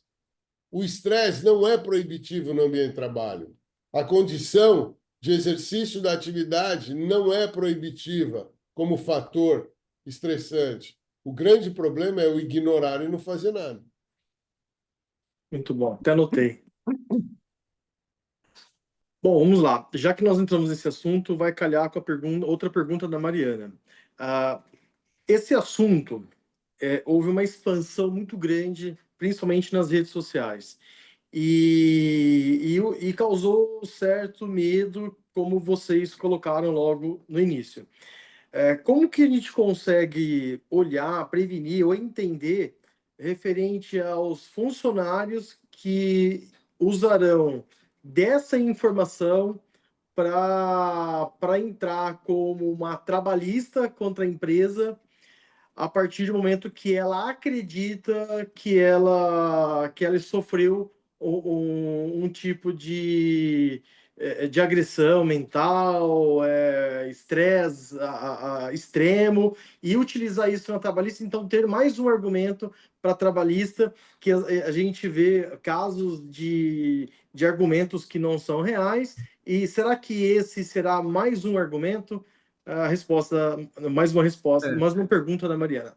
O estresse não é proibitivo no ambiente de trabalho. A condição de exercício da atividade não é proibitiva como fator estressante. O grande problema é o ignorar e não fazer nada. Muito bom, até anotei. Bom, vamos lá. Já que nós entramos nesse assunto, vai calhar com a outra pergunta da Mariana. Esse assunto, houve uma expansão muito grande, principalmente nas redes sociais, e causou certo medo, como vocês colocaram logo no início. Como que a gente consegue olhar, prevenir ou entender referente aos funcionários que usarão dessa informação para entrar como uma trabalhista contra a empresa a partir do momento que ela acredita que ela sofreu um tipo de agressão mental, estresse extremo, e utilizar isso na trabalhista, então ter mais um argumento para trabalhista, que a gente vê casos de argumentos que não são reais, e será que esse será mais um argumento? A resposta, mais uma resposta, É, mais uma pergunta da Mariana.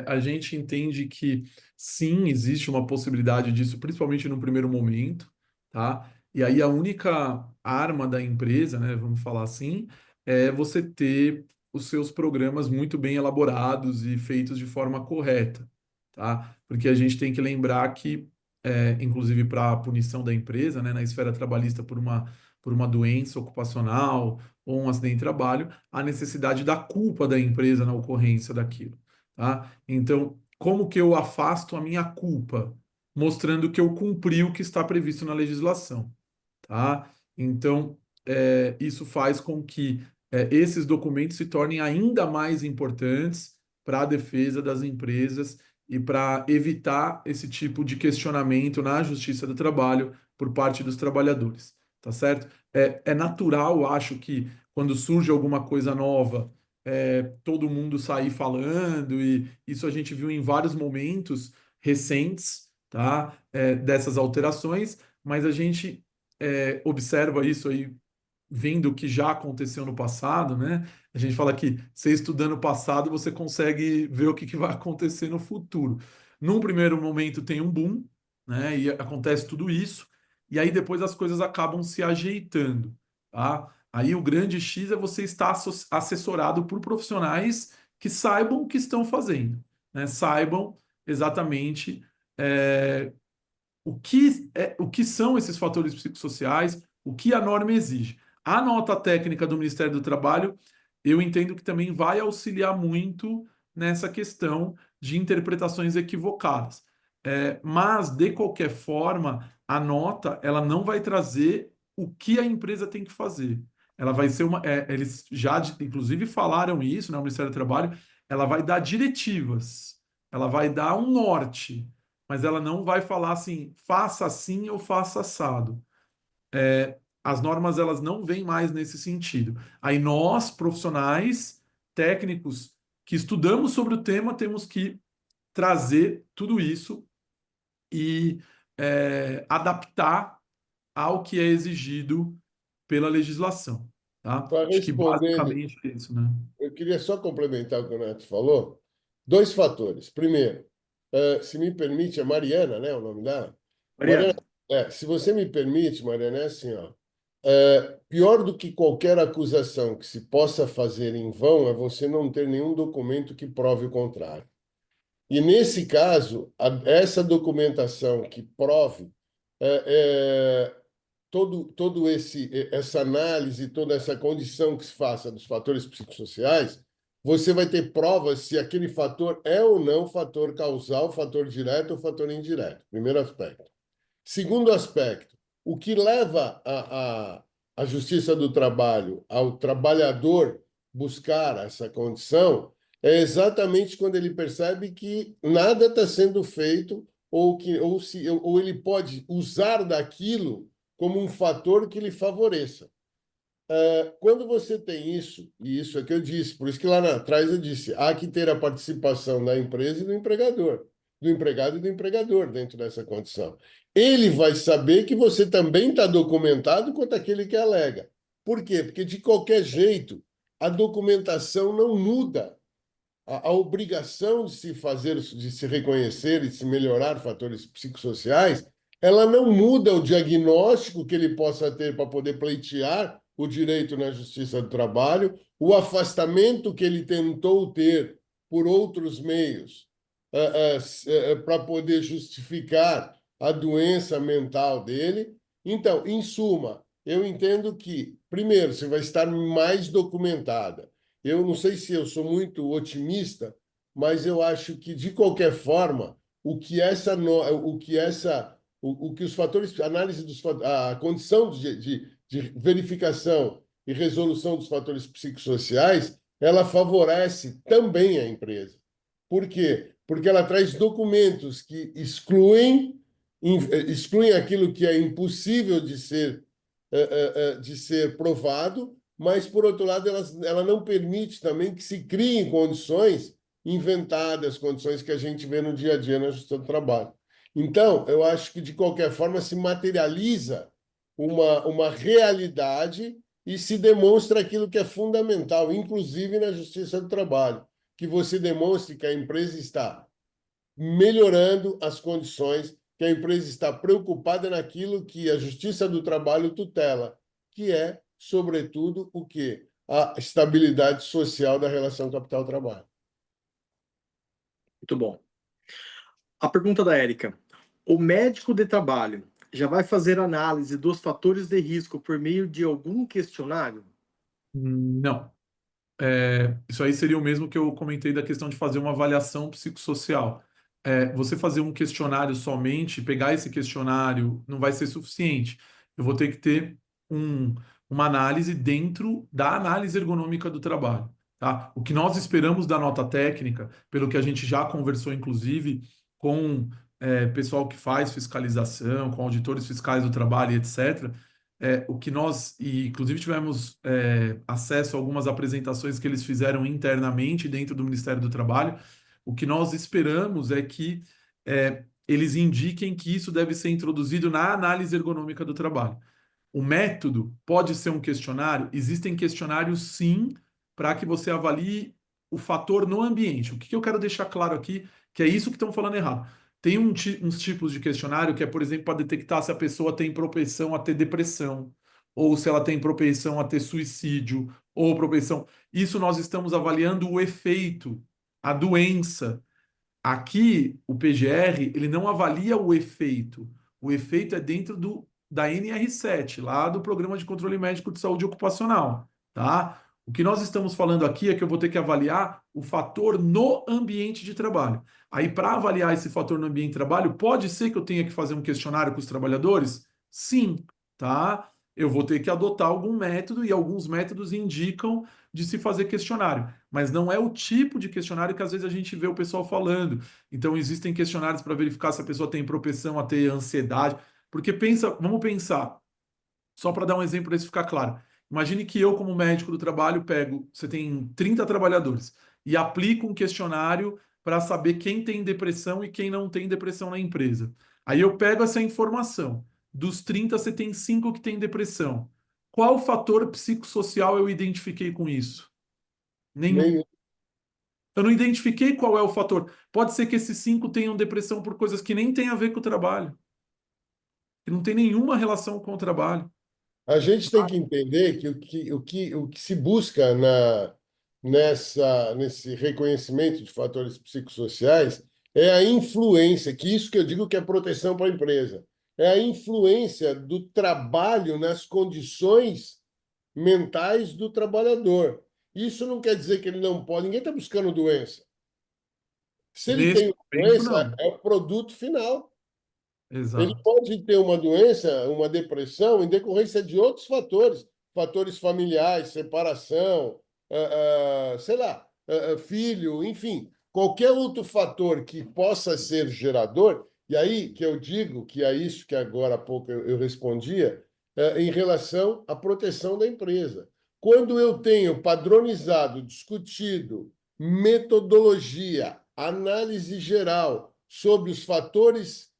a gente entende que sim, existe uma possibilidade disso, principalmente no primeiro momento, tá? E aí a única arma da empresa, né, vamos falar assim, é você ter os seus programas muito bem elaborados e feitos de forma correta, tá? Porque a gente tem que lembrar que, inclusive para a punição da empresa, né, na esfera trabalhista por uma doença ocupacional ou um acidente de trabalho, a necessidade da culpa da empresa na ocorrência daquilo. Tá? Então, como que eu afasto a minha culpa? Mostrando que eu cumpri o que está previsto na legislação, tá? Então, isso faz com que esses documentos se tornem ainda mais importantes para a defesa das empresas e para evitar esse tipo de questionamento na Justiça do Trabalho por parte dos trabalhadores, tá certo? É natural, acho que quando surge alguma coisa nova, todo mundo sair falando, e isso a gente viu em vários momentos recentes, tá? Dessas alterações, mas a gente observa isso aí, vendo o que já aconteceu no passado, né? A gente fala que você estudando o passado, você consegue ver o que vai acontecer no futuro. Num primeiro momento tem um boom, né? E acontece tudo isso, e aí depois as coisas acabam se ajeitando, tá? Aí o grande X é você estar assessorado por profissionais que saibam o que estão fazendo, né? Saibam exatamente é, o que são esses fatores psicossociais, o que a norma exige. A nota técnica do Ministério do Trabalho, eu entendo que também vai auxiliar muito nessa questão de interpretações equivocadas. Mas, de qualquer forma, a nota ela não vai trazer o que a empresa tem que fazer. Ela vai ser uma. Eles já, inclusive, falaram isso, né, o Ministério do Trabalho, ela vai dar diretivas, ela vai dar um norte, mas ela não vai falar assim, faça assim ou faça assado. As normas elas não vêm mais nesse sentido. Aí nós, profissionais, técnicos, que estudamos sobre o tema, temos que trazer tudo isso e adaptar ao que é exigido pela legislação, tá? Para Acho que responder, basicamente é isso, né? eu queria só complementar o que o Neto falou. Dois fatores. Primeiro, se me permite, é Mariana, né, o nome dela? Mariana, Mariana, se você me permite, Mariana, é assim, ó. Pior do que qualquer acusação que se possa fazer em vão é você não ter nenhum documento que prove o contrário. E, nesse caso, essa documentação que prove essa análise, toda essa condição que se faça dos fatores psicossociais, você vai ter provas se aquele fator é ou não fator causal, fator direto ou fator indireto. Primeiro aspecto. Segundo aspecto, o que leva a Justiça do Trabalho ao trabalhador buscar essa condição é exatamente quando ele percebe que nada está sendo feito ou ele pode usar daquilo como um fator que lhe favoreça. Quando você tem isso, e isso é que eu disse, por isso que lá atrás eu disse, há que ter a participação da empresa e do empregador, do empregado e do empregador dentro dessa condição. Ele vai saber que você também está documentado quanto aquele que alega. Por quê? Porque, de qualquer jeito, a documentação não muda a obrigação de se fazer, de se reconhecer e de se melhorar fatores psicossociais, ela não muda o diagnóstico que ele possa ter para poder pleitear o direito na Justiça do Trabalho, o afastamento que ele tentou ter por outros meios para poder justificar a doença mental dele. Então, em suma, eu entendo que, primeiro, você vai estar mais documentada. Eu não sei se eu sou muito otimista, mas eu acho que, de qualquer forma, o que os fatores, análise a condição de verificação e resolução dos fatores psicossociais, ela favorece também a empresa. Por quê? Porque ela traz documentos que excluem aquilo que é impossível de ser provado, mas, por outro lado, ela não permite também que se criem condições inventadas, condições que a gente vê no dia a dia na Justiça do Trabalho. Então, eu acho que, de qualquer forma, se materializa uma realidade e se demonstra aquilo que é fundamental, inclusive na Justiça do Trabalho, que você demonstre que a empresa está melhorando as condições, que a empresa está preocupada naquilo que a Justiça do Trabalho tutela, que é, sobretudo, o quê? A estabilidade social da relação capital-trabalho. Muito bom. A pergunta da Érica. O médico de trabalho já vai fazer análise dos fatores de risco por meio de algum questionário? Não. Isso aí seria o mesmo que eu comentei da questão de fazer uma avaliação psicossocial. Você fazer um questionário somente, pegar esse questionário, não vai ser suficiente. Eu vou ter que ter uma análise dentro da análise ergonômica do trabalho, tá? O que nós esperamos da nota técnica, pelo que a gente já conversou, inclusive, com pessoal que faz fiscalização, com auditores fiscais do trabalho, etc., o que nós, e inclusive tivemos acesso a algumas apresentações que eles fizeram internamente dentro do Ministério do Trabalho, o que nós esperamos é que eles indiquem que isso deve ser introduzido na análise ergonômica do trabalho. O método pode ser um questionário, existem questionários sim, para que você avalie o fator no ambiente. O que eu quero deixar claro aqui, que é isso que estão falando errado. Tem uns tipos de questionário que é, por exemplo, para detectar se a pessoa tem propensão a ter depressão, ou se ela tem propensão a ter suicídio, ou propensão. Isso nós estamos avaliando o efeito, a doença. Aqui, o PGR, ele não avalia o efeito. O efeito é dentro da NR7, lá do Programa de Controle Médico de Saúde Ocupacional, tá? O que nós estamos falando aqui é que eu vou ter que avaliar o fator no ambiente de trabalho. Aí, para avaliar esse fator no ambiente de trabalho, pode ser que eu tenha que fazer um questionário com os trabalhadores? Sim, tá? Eu vou ter que adotar algum método e alguns métodos indicam de se fazer questionário, mas não é o tipo de questionário que às vezes a gente vê o pessoal falando. Então, existem questionários para verificar se a pessoa tem propensão a ter ansiedade, porque vamos pensar, só para dar um exemplo para isso ficar claro. Imagine que eu, como médico do trabalho, você tem 30 trabalhadores e aplico um questionário para saber quem tem depressão e quem não tem depressão na empresa. Aí eu pego essa informação. Dos 30, você tem 5 que têm depressão. Qual fator psicossocial eu identifiquei com isso? Nenhum. Nem Eu não identifiquei qual é o fator. Pode ser que esses 5 tenham depressão por coisas que nem têm a ver com o trabalho, que não tem nenhuma relação com o trabalho. A gente tem que entender que o que se busca nesse reconhecimento de fatores psicossociais é a influência, que isso que eu digo que é proteção para a empresa, é a influência do trabalho nas condições mentais do trabalhador. Isso não quer dizer que ele não pode, ninguém está buscando doença. Se ele Nesse tem uma momento, doença, não. é o produto final. Ele Exato. pode ter uma doença, uma depressão, em decorrência de outros fatores, fatores familiares, separação, sei lá, filho, enfim, qualquer outro fator que possa ser gerador. E aí que eu digo que é isso que agora há pouco eu respondia, em relação à proteção da empresa. Quando eu tenho padronizado, discutido, metodologia, análise geral sobre os fatores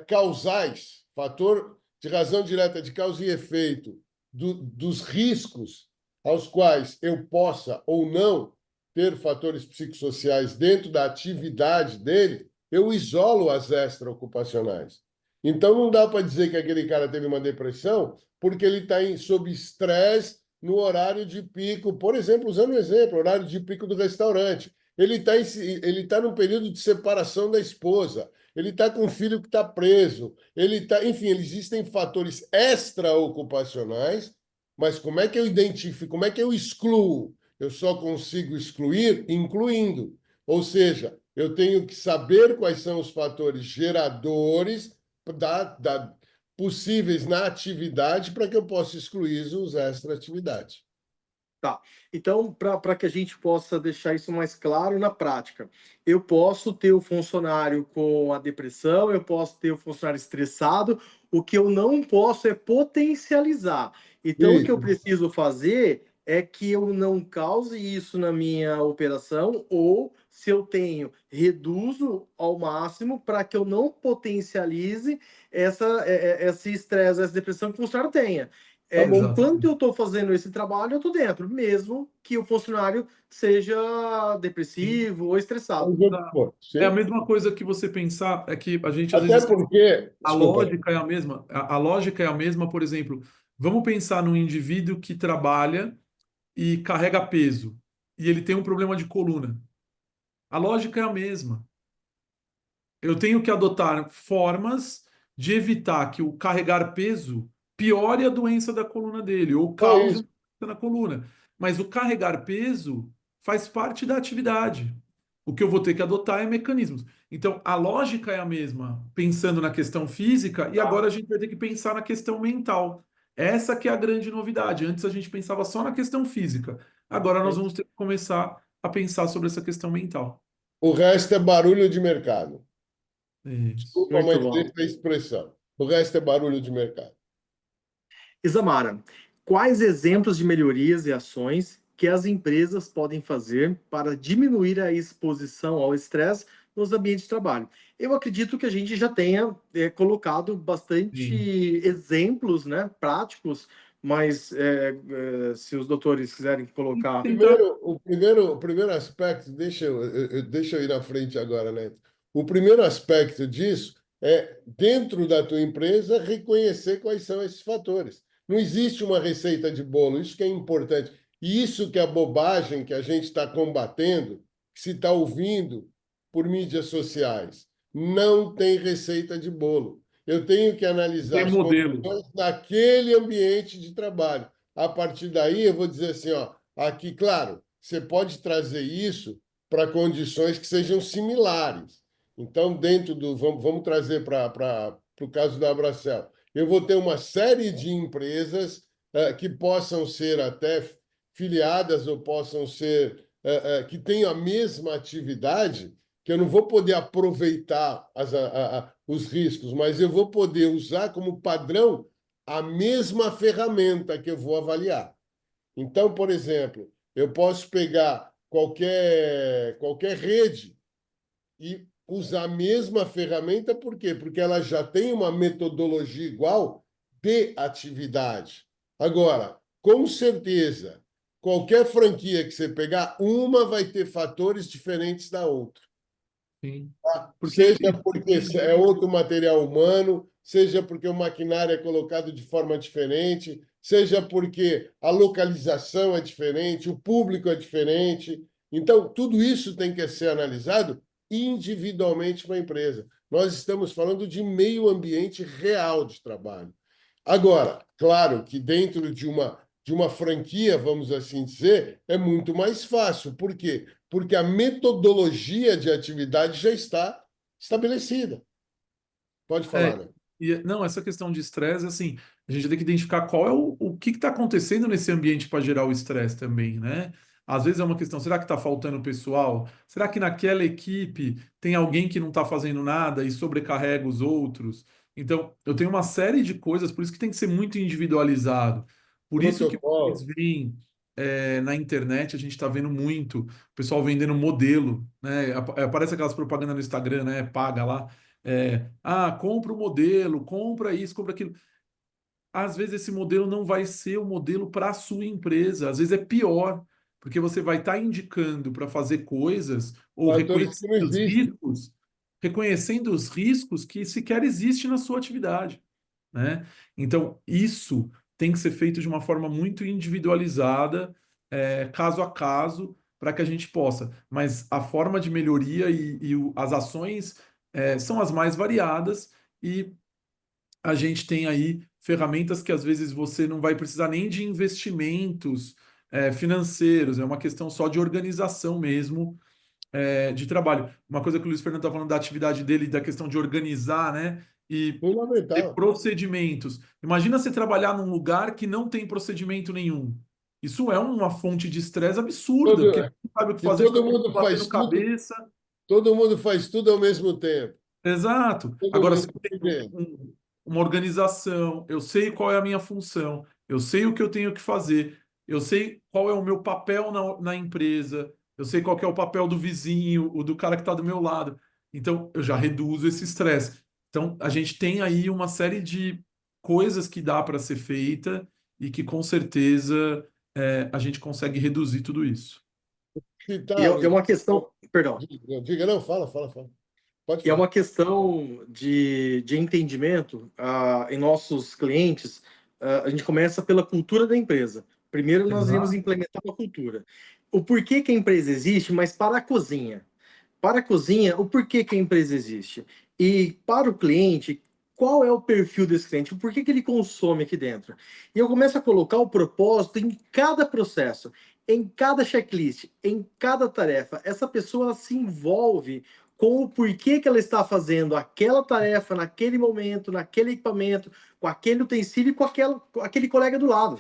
causais, fator de razão direta de causa e efeito dos riscos aos quais eu possa ou não ter fatores psicossociais dentro da atividade dele, eu isolo as extraocupacionais. Então, não dá para dizer que aquele cara teve uma depressão porque ele está sob estresse no horário de pico, por exemplo, usando um exemplo, horário de pico do restaurante. Ele tá num período de separação da esposa, ele está com um filho que está preso, enfim, existem fatores extraocupacionais, mas como é que eu identifico, como é que eu excluo? Eu só consigo excluir incluindo. Ou seja, eu tenho que saber quais são os fatores geradores possíveis na atividade para que eu possa excluir os extra-atividades. Tá. Então, para que a gente possa deixar isso mais claro na prática, eu posso ter o funcionário com a depressão, eu posso ter o funcionário estressado, o que eu não posso é potencializar. Então, o que eu Isso. preciso fazer é que eu não cause isso na minha operação, ou se eu tenho, reduzo ao máximo para que eu não potencialize esse estresse, essa depressão que o funcionário tenha. Tá bom. Enquanto Exatamente. eu estou fazendo esse trabalho, eu estou dentro, mesmo que o funcionário seja Sim. depressivo ou estressado. Seja o que Tá. for. É a Sim. mesma coisa que você pensar, é que a gente às Até vezes esquece. porque, A desculpa, lógica é a mesma. A lógica é a mesma, por exemplo, vamos pensar num indivíduo que trabalha e carrega peso e ele tem um problema de coluna. A lógica é a mesma. Eu tenho que adotar formas de evitar que o carregar peso piore a doença da coluna dele ou é cause isso. uma doença na coluna. Mas o carregar peso faz parte da atividade. O que eu vou ter que adotar é mecanismos. Então, a lógica é a mesma, pensando na questão física, e agora a gente vai ter que pensar na questão mental. Essa que é a grande novidade. Antes a gente pensava só na questão física. Agora nós vamos ter que começar a pensar sobre essa questão mental. O resto é barulho de mercado. Isso. Desculpa, Muito mas bom. deixa a expressão. O resto é barulho de mercado. Isamara, quais exemplos de melhorias e ações que as empresas podem fazer para diminuir a exposição ao estresse nos ambientes de trabalho? Eu acredito que a gente já tenha colocado bastante Sim. exemplos, né, práticos, mas se os doutores quiserem colocar. Tentar. O primeiro aspecto, deixa eu ir na frente agora, né? O primeiro aspecto disso é, dentro da tua empresa, reconhecer quais são esses fatores. Não existe uma receita de bolo, isso que é importante. E isso que é a bobagem que a gente está combatendo, que se está ouvindo por mídias sociais. Não tem receita de bolo. Eu tenho que analisar Tem as modelos. condições daquele ambiente de trabalho. A partir daí, eu vou dizer assim, ó, aqui, claro, você pode trazer isso para condições que sejam similares. Então, dentro do. Vamos trazer para o caso da Abracel. Eu vou ter uma série de empresas que possam ser até filiadas ou possam ser. Que tenham a mesma atividade, que eu não vou poder aproveitar os riscos, mas eu vou poder usar como padrão a mesma ferramenta que eu vou avaliar. Então, por exemplo, eu posso pegar qualquer rede e usar a mesma ferramenta, por quê? Porque ela já tem uma metodologia igual de atividade. Agora, com certeza, qualquer franquia que você pegar, uma vai ter fatores diferentes da outra. Sim. Porque Seja porque é outro material humano, seja porque o maquinário é colocado de forma diferente, seja porque a localização é diferente, o público é diferente. Então, tudo isso tem que ser analisado individualmente para a empresa. Nós estamos falando de meio ambiente real de trabalho. Agora, claro que dentro de uma franquia, vamos assim dizer, é muito mais fácil. Por quê? Porque a metodologia de atividade já está estabelecida. Pode falar, É, né? não, essa questão de estresse, assim, a gente tem que identificar qual é o que está acontecendo nesse ambiente para gerar o estresse também, né? Às vezes é uma questão, será que está faltando pessoal? Será que naquela equipe tem alguém que não está fazendo nada e sobrecarrega os outros? Então, eu tenho uma série de coisas, por isso que tem que ser muito individualizado. Por isso que vocês Protocolo. veem na internet, a gente está vendo muito o pessoal vendendo modelo, né? Aparece aquelas propagandas no Instagram, né? Paga lá. Compra o modelo, compra isso, compra aquilo. Às vezes esse modelo não vai ser o modelo para a sua empresa, às vezes é pior, porque você vai estar indicando para fazer coisas ou Fatores que não existem. reconhecendo os riscos que sequer existem na sua atividade, né? Então, isso tem que ser feito de uma forma muito individualizada, caso a caso, para que a gente possa. Mas a forma de melhoria as ações são as mais variadas e a gente tem aí ferramentas que às vezes você não vai precisar nem de investimentos financeiros, é uma questão só de organização mesmo de trabalho. Uma coisa que o Luiz Fernando está falando da atividade dele, da questão de organizar, né? E ter Fundamental. procedimentos. Imagina você trabalhar num lugar que não tem procedimento nenhum. Isso é uma fonte de estresse absurda, porque Todo, não sabe o que e fazer, está todo todo mundo mundo batendo faz tudo, cabeça. todo mundo faz tudo ao mesmo tempo. Exato. Todo Agora, se mundo eu tenho entende. uma organização, eu sei qual é a minha função, eu sei o que eu tenho que fazer, eu sei qual é o meu papel na empresa, eu sei qual que é o papel do vizinho, o do cara que está do meu lado. Então, eu já reduzo esse estresse. Então, a gente tem aí uma série de coisas que dá para ser feita e que, com certeza, a gente consegue reduzir tudo isso. E é Citar uma questão, perdão, diga, não, fala. Pode e é falar. uma questão de entendimento em nossos clientes. A gente começa pela cultura da empresa. Primeiro, nós iremos Exato. implementar uma cultura. O porquê que a empresa existe, mas para a cozinha. Para a cozinha, o porquê que a empresa existe. E para o cliente, qual é o perfil desse cliente? O porquê que ele consome aqui dentro? E eu começo a colocar o propósito em cada processo, em cada checklist, em cada tarefa. Essa pessoa ela se envolve com o porquê que ela está fazendo aquela tarefa naquele momento, naquele equipamento, com aquele utensílio e com aquele colega do lado.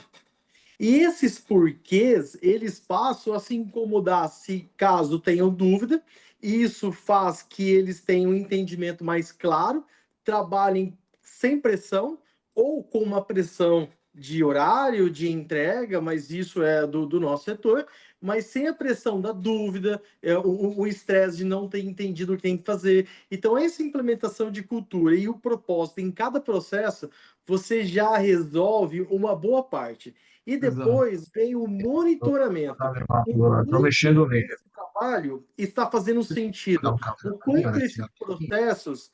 E esses porquês, eles passam a se incomodar se caso tenham dúvida, e isso faz que eles tenham um entendimento mais claro, trabalhem sem pressão ou com uma pressão de horário, de entrega, mas isso é do nosso setor, mas sem a pressão da dúvida, o estresse de não ter entendido o que tem que fazer. Então, essa implementação de cultura e o propósito em cada processo, você já resolve uma boa parte. E Exato. depois vem o monitoramento. O Estou quanto mexendo nele. esse trabalho está fazendo Dá sentido. um café O pra mim, quanto olha esses aqui. processos.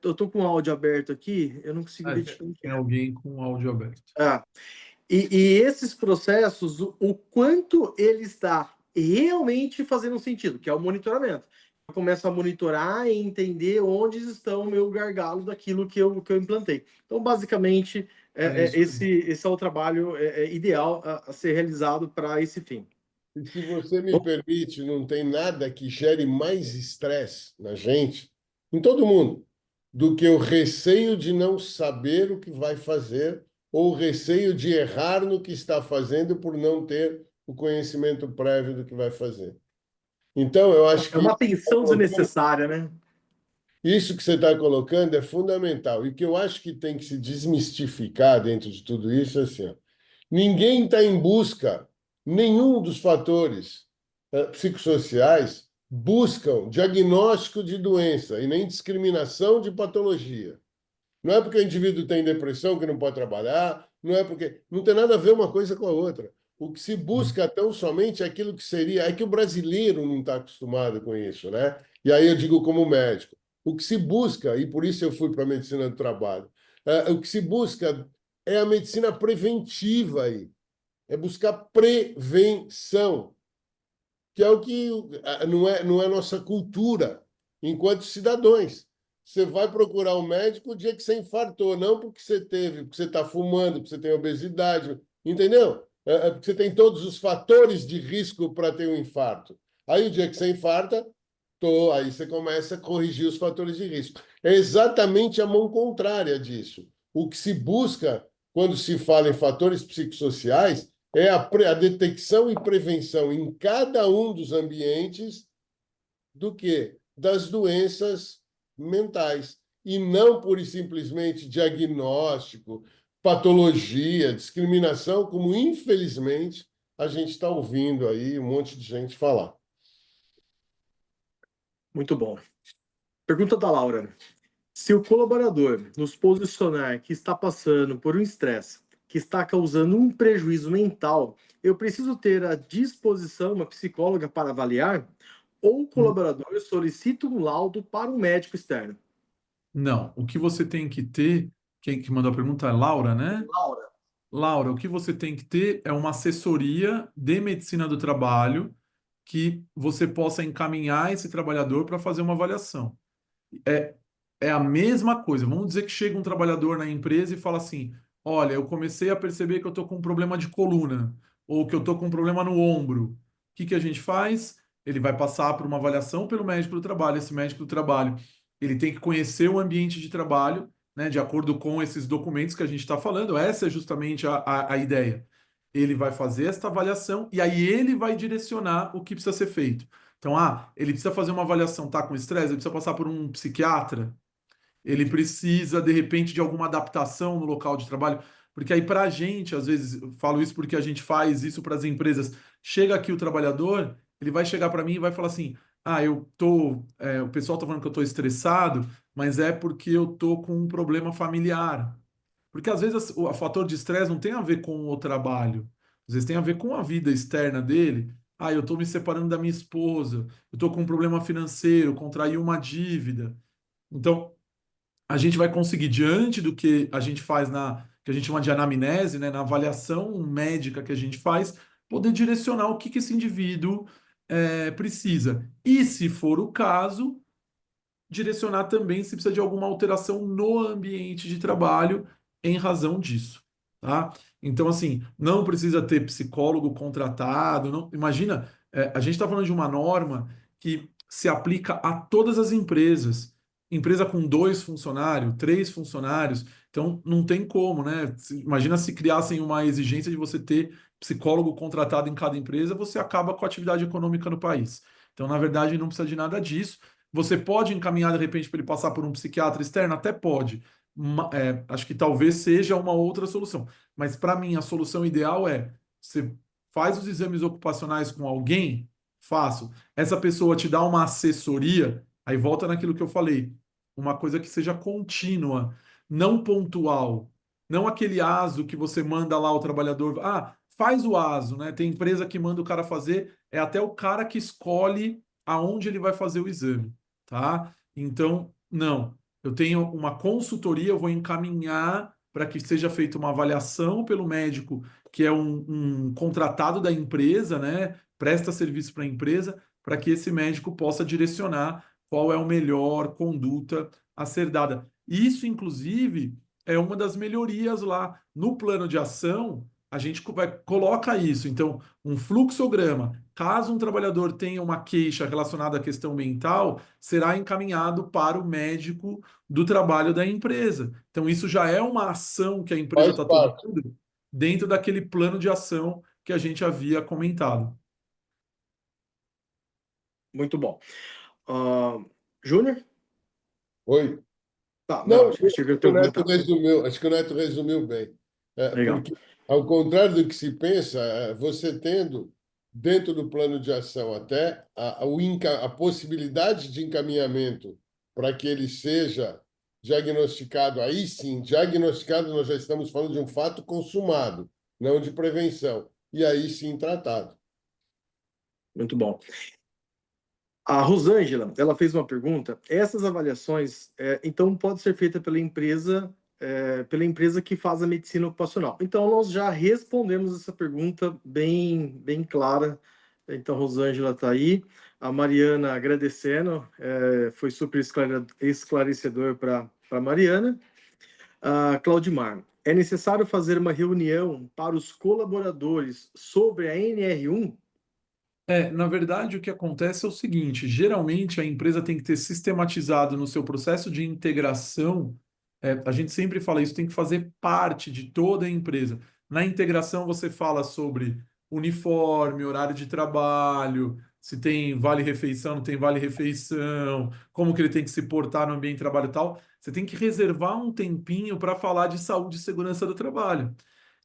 Eu estou com o áudio aberto aqui, eu não consigo ver de quem que Tem é. alguém com o áudio aberto. Ah, e esses processos, o quanto ele está realmente fazendo sentido, que é o monitoramento. Eu começo a monitorar e entender onde estão o meu gargalo daquilo que eu implantei. Então, basicamente, É isso aí. esse é o trabalho ideal a ser realizado para esse fim. E se você me permite, não tem nada que gere mais estresse na gente, em todo mundo, do que o receio de não saber o que vai fazer ou o receio de errar no que está fazendo por não ter o conhecimento prévio do que vai fazer. Então, eu acho É que uma tensão desnecessária, né? isso que você está colocando é fundamental. E que eu acho que tem que se desmistificar dentro de tudo isso é assim, ó. Ninguém está em busca, nenhum dos fatores psicossociais buscam diagnóstico de doença e nem discriminação de patologia. Não é porque o indivíduo tem depressão que não pode trabalhar, não é porque. Não tem nada a ver uma coisa com a outra. O que se busca tão somente é aquilo que seria. É que o brasileiro não está acostumado com isso, né? E aí eu digo como médico. O que se busca, e por isso eu fui para a medicina do trabalho, o que se busca é a medicina preventiva aí. É buscar prevenção. que é o que não é nossa cultura enquanto cidadãos. Você vai procurar um médico o dia que você infartou, não porque você está fumando, porque você tem obesidade, entendeu? É porque você tem todos os fatores de risco para ter um infarto. Aí o dia que você infarta, aí você começa a corrigir os fatores de risco. É exatamente a mão contrária disso. O que se busca quando se fala em fatores psicossociais é a detecção e prevenção em cada um dos ambientes do quê? Das doenças mentais. E não pura e simplesmente diagnóstico, patologia, discriminação, como infelizmente a gente está ouvindo aí um monte de gente falar. Muito bom. Pergunta da Laura. Se o colaborador nos posicionar que está passando por um estresse que está causando um prejuízo mental, eu preciso ter à disposição uma psicóloga para avaliar? Ou o colaborador solicita um laudo para um médico externo? Não, o que você tem que ter, quem que mandou a pergunta é Laura, né? Laura. Laura, o que você tem que ter é uma assessoria de medicina do trabalho que você possa encaminhar esse trabalhador para fazer uma avaliação. É, é a mesma coisa. Vamos dizer que chega um trabalhador na empresa e fala assim: olha, eu comecei a perceber que eu estou com um problema de coluna, ou que eu estou com um problema no ombro. O que que a gente faz? Ele vai passar por uma avaliação pelo médico do trabalho. Esse médico do trabalho, ele tem que conhecer o ambiente de trabalho, né, de acordo com esses documentos que a gente está falando. Essa é justamente a ideia. Ele vai fazer esta avaliação e aí ele vai direcionar o que precisa ser feito. Então, ele precisa fazer uma avaliação, tá com estresse, ele precisa passar por um psiquiatra, ele precisa, de repente, de alguma adaptação no local de trabalho, porque aí para a gente, às vezes, eu falo isso porque a gente faz isso para as empresas, chega aqui o trabalhador, ele vai chegar para mim e vai falar assim, o pessoal tá falando que eu tô estressado, mas é porque eu tô com um problema familiar. Porque às vezes o fator de estresse não tem a ver com o trabalho, às vezes tem a ver com a vida externa dele. Eu estou me separando da minha esposa, eu estou com um problema financeiro, contraí uma dívida. Então, a gente vai conseguir, diante do que a gente faz que a gente chama de anamnese, né, na avaliação médica que a gente faz, poder direcionar o que esse indivíduo precisa. E, se for o caso, direcionar também se precisa de alguma alteração no ambiente de trabalho em razão disso, tá? Então, assim, não precisa ter psicólogo contratado, não, imagina, a gente está falando de uma norma que se aplica a todas as empresas, empresa com 2 funcionários, 3 funcionários, então não tem como, né? Imagina se criassem uma exigência de você ter psicólogo contratado em cada empresa, você acaba com a atividade econômica no país. Então, na verdade, não precisa de nada disso. Você pode encaminhar, de repente, para ele passar por um psiquiatra externo? Até pode. Acho que talvez seja uma outra solução. Mas, para mim, a solução ideal é: você faz os exames ocupacionais com alguém, faço. Essa pessoa te dá uma assessoria, aí volta naquilo que eu falei. Uma coisa que seja contínua, não pontual. Não aquele ASO que você manda lá o trabalhador. Faz o ASO, né? Tem empresa que manda o cara fazer, é até o cara que escolhe aonde ele vai fazer o exame, tá? Então, não. Eu tenho uma consultoria, eu vou encaminhar para que seja feita uma avaliação pelo médico, que é um contratado da empresa, né? Presta serviço para a empresa, para que esse médico possa direcionar qual é a melhor conduta a ser dada. Isso, inclusive, é uma das melhorias lá. No plano de ação, a gente coloca isso. Então, um fluxograma. Caso um trabalhador tenha uma queixa relacionada à questão mental, será encaminhado para o médico do trabalho da empresa. Então, isso já é uma ação que a empresa Faz está parte. tomando dentro daquele plano de ação que a gente havia comentado. Muito bom. Júnior? Oi. Tá, não, Não, achei que eu o tenho Neto comentado. resumiu, acho que o Neto resumiu bem. Legal. Porque, ao contrário do que se pensa, você tendo dentro do plano de ação até a possibilidade de encaminhamento para que ele seja diagnosticado, aí sim, diagnosticado, nós já estamos falando de um fato consumado, não de prevenção, e aí sim tratado. Muito bom. A Rosângela, ela fez uma pergunta. Essas avaliações, então, podem ser feitas pela empresa que faz a medicina ocupacional. Então, nós já respondemos essa pergunta bem clara Então, Rosângela está aí. A Mariana agradecendo, foi super esclarecedor para a Mariana. Claudimar, é necessário fazer uma reunião para os colaboradores sobre a NR1? Na verdade, o que acontece é o seguinte: geralmente a empresa tem que ter sistematizado no seu processo de integração. A gente sempre fala isso, tem que fazer parte de toda a empresa. Na integração, você fala sobre uniforme, horário de trabalho, se tem vale-refeição, não tem vale-refeição, como que ele tem que se portar no ambiente de trabalho e tal. Você tem que reservar um tempinho para falar de saúde e segurança do trabalho.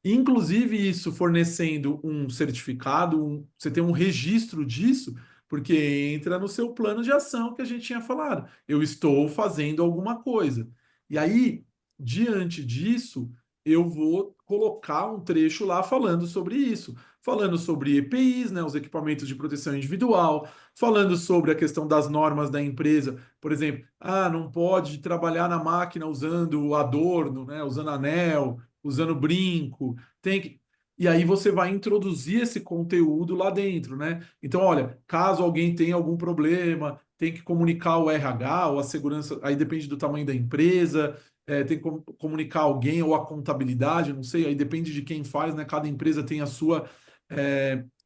Inclusive, isso fornecendo um certificado, você tem um registro disso, porque entra no seu plano de ação que a gente tinha falado. Eu estou fazendo alguma coisa. E aí, diante disso, eu vou colocar um trecho lá falando sobre isso, falando sobre EPIs, né, os equipamentos de proteção individual, falando sobre a questão das normas da empresa, por exemplo, não pode trabalhar na máquina usando adorno, né, usando anel, usando brinco, tem que. E aí você vai introduzir esse conteúdo lá dentro, né? Então, olha, caso alguém tenha algum problema, tem que comunicar o RH ou a segurança, aí depende do tamanho da empresa, tem que comunicar alguém ou a contabilidade, não sei, aí depende de quem faz, né? Cada empresa tem a sua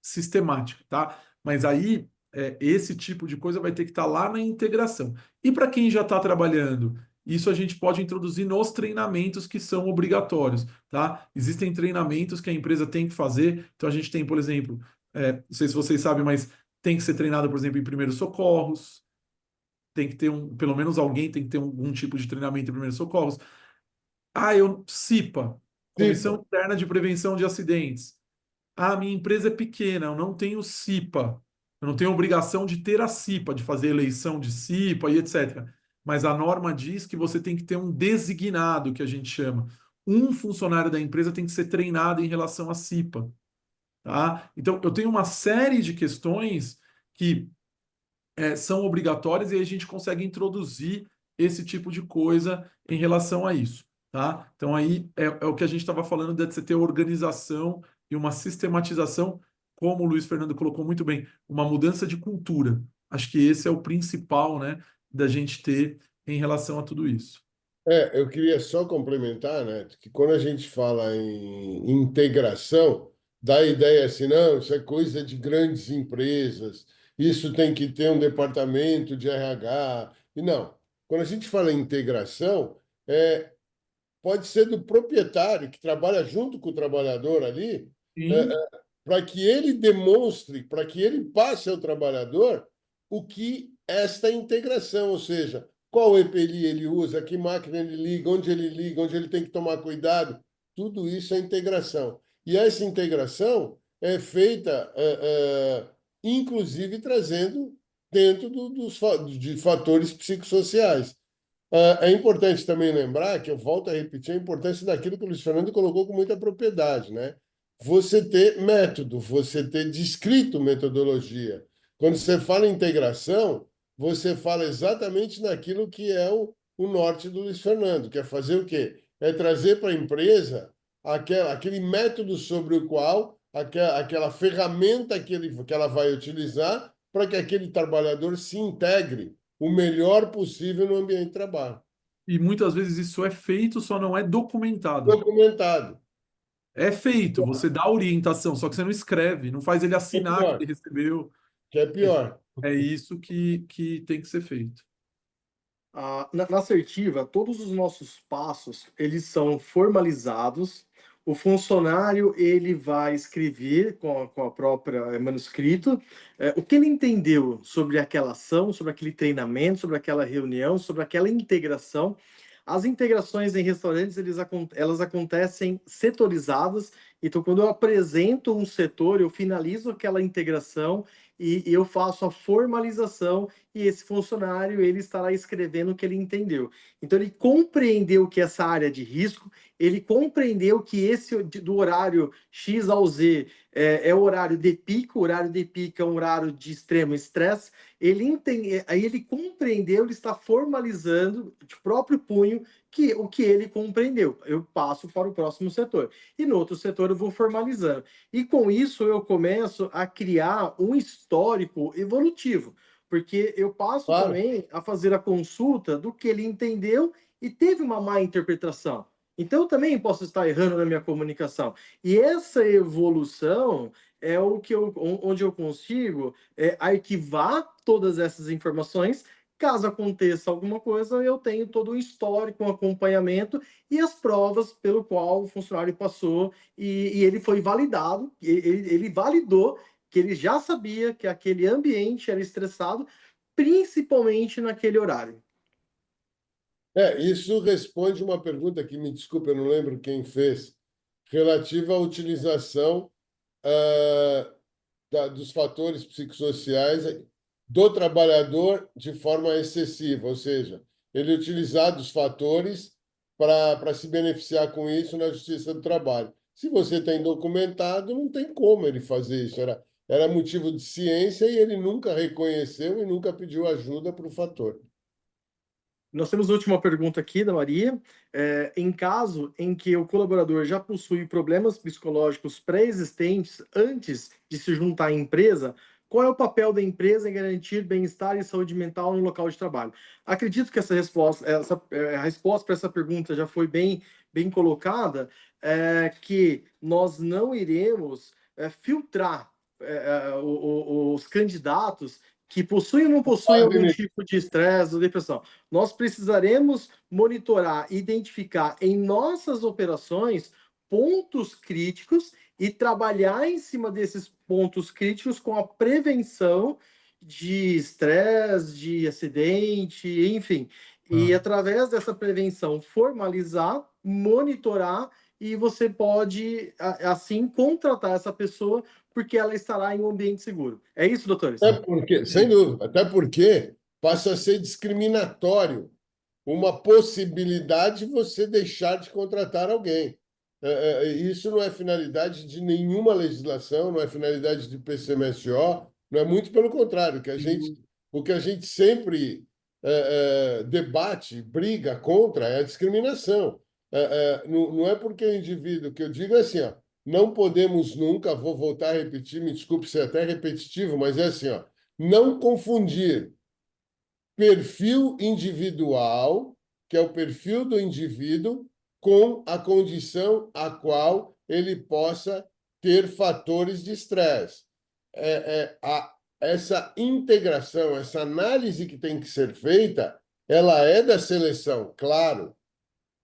sistemática, tá? Mas aí esse tipo de coisa vai ter que estar lá na integração. E para quem já está trabalhando, isso a gente pode introduzir nos treinamentos que são obrigatórios, tá? Existem treinamentos que a empresa tem que fazer. Então a gente tem, por exemplo, não sei se vocês sabem, mas tem que ser treinado, por exemplo, em primeiros socorros. Tem que ter pelo menos alguém tem que ter algum tipo de treinamento em primeiros socorros. CIPA, Comissão Tipo, Interna de Prevenção de Acidentes. Minha empresa é pequena, eu não tenho CIPA. Eu não tenho obrigação de ter a CIPA, de fazer eleição de CIPA e etc. Mas a norma diz que você tem que ter um designado, que a gente chama. Um funcionário da empresa tem que ser treinado em relação à CIPA, tá? Então, eu tenho uma série de questões que são obrigatórias e aí a gente consegue introduzir esse tipo de coisa em relação a isso, tá? Então aí é o que a gente estava falando de você ter organização e uma sistematização, como o Luiz Fernando colocou muito bem, uma mudança de cultura. Acho que esse é o principal, né, da gente ter em relação a tudo isso. eu queria só complementar, né, que quando a gente fala em integração, dá a ideia assim, não, isso é coisa de grandes empresas, isso tem que ter um departamento de RH. E não, quando a gente fala em integração, pode ser do proprietário que trabalha junto com o trabalhador ali, Sim, para que ele demonstre, para que ele passe ao trabalhador o que esta integração, ou seja, qual EPI ele usa, que máquina ele liga, onde ele tem que tomar cuidado, tudo isso é integração. E essa integração é feita, inclusive, trazendo dentro de fatores psicossociais. É importante também lembrar, que eu volto a repetir, a importância daquilo que o Luiz Fernando colocou com muita propriedade, né? Você ter método, você ter descrito metodologia. Quando você fala em integração, você fala exatamente naquilo que é o norte do Luiz Fernando, que é fazer o quê? É trazer para a empresa aquele método sobre o qual, aquela ferramenta que ela vai utilizar para que aquele trabalhador se integre o melhor possível no ambiente de trabalho. e muitas vezes isso é feito, só não é documentado. Documentado. É feito, você dá orientação, só que você não escreve, não faz ele É assinar que pior. ele recebeu. Que é pior. É isso que tem que ser feito. Na assertiva, todos os nossos passos, eles são formalizados. O funcionário, ele vai escrever com a própria manuscrito o que ele entendeu sobre aquela ação, sobre aquele treinamento, sobre aquela reunião, sobre aquela integração. As integrações em restaurantes, elas acontecem setorizadas. Então, quando eu apresento um setor, eu finalizo aquela integração e eu faço a formalização e esse funcionário ele estará escrevendo o que ele entendeu. Então ele compreendeu que essa área de risco, ele compreendeu que esse do horário X ao Z é o horário de pico, o horário de pico é um horário de extremo estresse. Ele entende, aí ele compreendeu, ele está formalizando de próprio punho o que ele compreendeu. Eu passo para o próximo setor. E no outro setor eu vou formalizando. E com isso eu começo a criar um histórico evolutivo, porque eu passo Claro. também a fazer a consulta do que ele entendeu e teve uma má interpretação. Então eu também posso estar errando na minha comunicação. E essa evolução é o que onde eu consigo arquivar todas essas informações. Caso aconteça alguma coisa, eu tenho todo o histórico, um acompanhamento e as provas pelo qual o funcionário passou e ele foi validado, ele validou que ele já sabia que aquele ambiente era estressado, principalmente naquele horário. Isso responde uma pergunta que, me desculpe, eu não lembro quem fez, relativa à utilização ah, dos fatores psicossociais do trabalhador de forma excessiva, ou seja, ele utilizar dos fatores para se beneficiar com isso na Justiça do Trabalho. Se você tem documentado, não tem como ele fazer isso. Era motivo de ciência e ele nunca reconheceu e nunca pediu ajuda para o fator. Nós temos a última pergunta aqui da Maria. Em caso em que o colaborador já possui problemas psicológicos pré-existentes antes de se juntar à empresa, qual é o papel da empresa em garantir bem-estar e saúde mental no local de trabalho? Acredito que a resposta para essa pergunta já foi bem colocada, que nós não iremos filtrar os candidatos que possuem ou não possuem algum tipo de estresse ou depressão. Nós precisaremos monitorar, identificar em nossas operações pontos críticos e trabalhar em cima desses pontos críticos com a prevenção de estresse, de acidente, enfim. E através dessa prevenção formalizar, monitorar e você pode assim contratar essa pessoa porque ela estará em um ambiente seguro. É isso, doutores? Até porque, sem dúvida, até porque passa a ser discriminatório uma possibilidade de você deixar de contratar alguém. Isso não é finalidade de nenhuma legislação, não é finalidade de PCMSO, não é muito pelo contrário, o que a gente sempre debate, briga contra é a discriminação. Não é porque o indivíduo, que eu digo assim, ó, não podemos nunca, vou voltar a repetir, me desculpe ser até repetitivo, mas é assim, ó, não confundir perfil individual, que é o perfil do indivíduo, com a condição a qual ele possa ter fatores de estresse. Essa integração, essa análise que tem que ser feita, ela é da seleção, claro,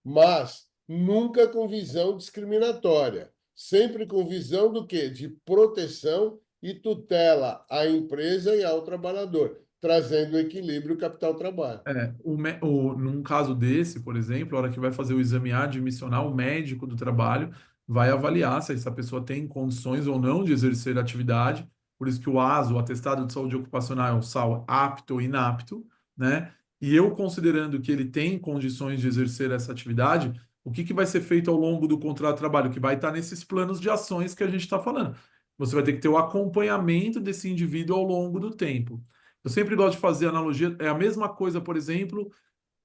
mas nunca com visão discriminatória, sempre com visão do quê? De proteção e tutela à empresa e ao trabalhador, trazendo equilíbrio capital-trabalho. Num caso desse, por exemplo, a hora que vai fazer o exame admissional, o médico do trabalho vai avaliar se essa pessoa tem condições ou não de exercer a atividade. Por isso que o ASO, o Atestado de Saúde Ocupacional, é o SAL apto ou inapto, né? E eu considerando que ele tem condições de exercer essa atividade, o que vai ser feito ao longo do contrato de trabalho? Que vai estar nesses planos de ações que a gente está falando. Você vai ter que ter o acompanhamento desse indivíduo ao longo do tempo. Eu sempre gosto de fazer analogia, é a mesma coisa, por exemplo,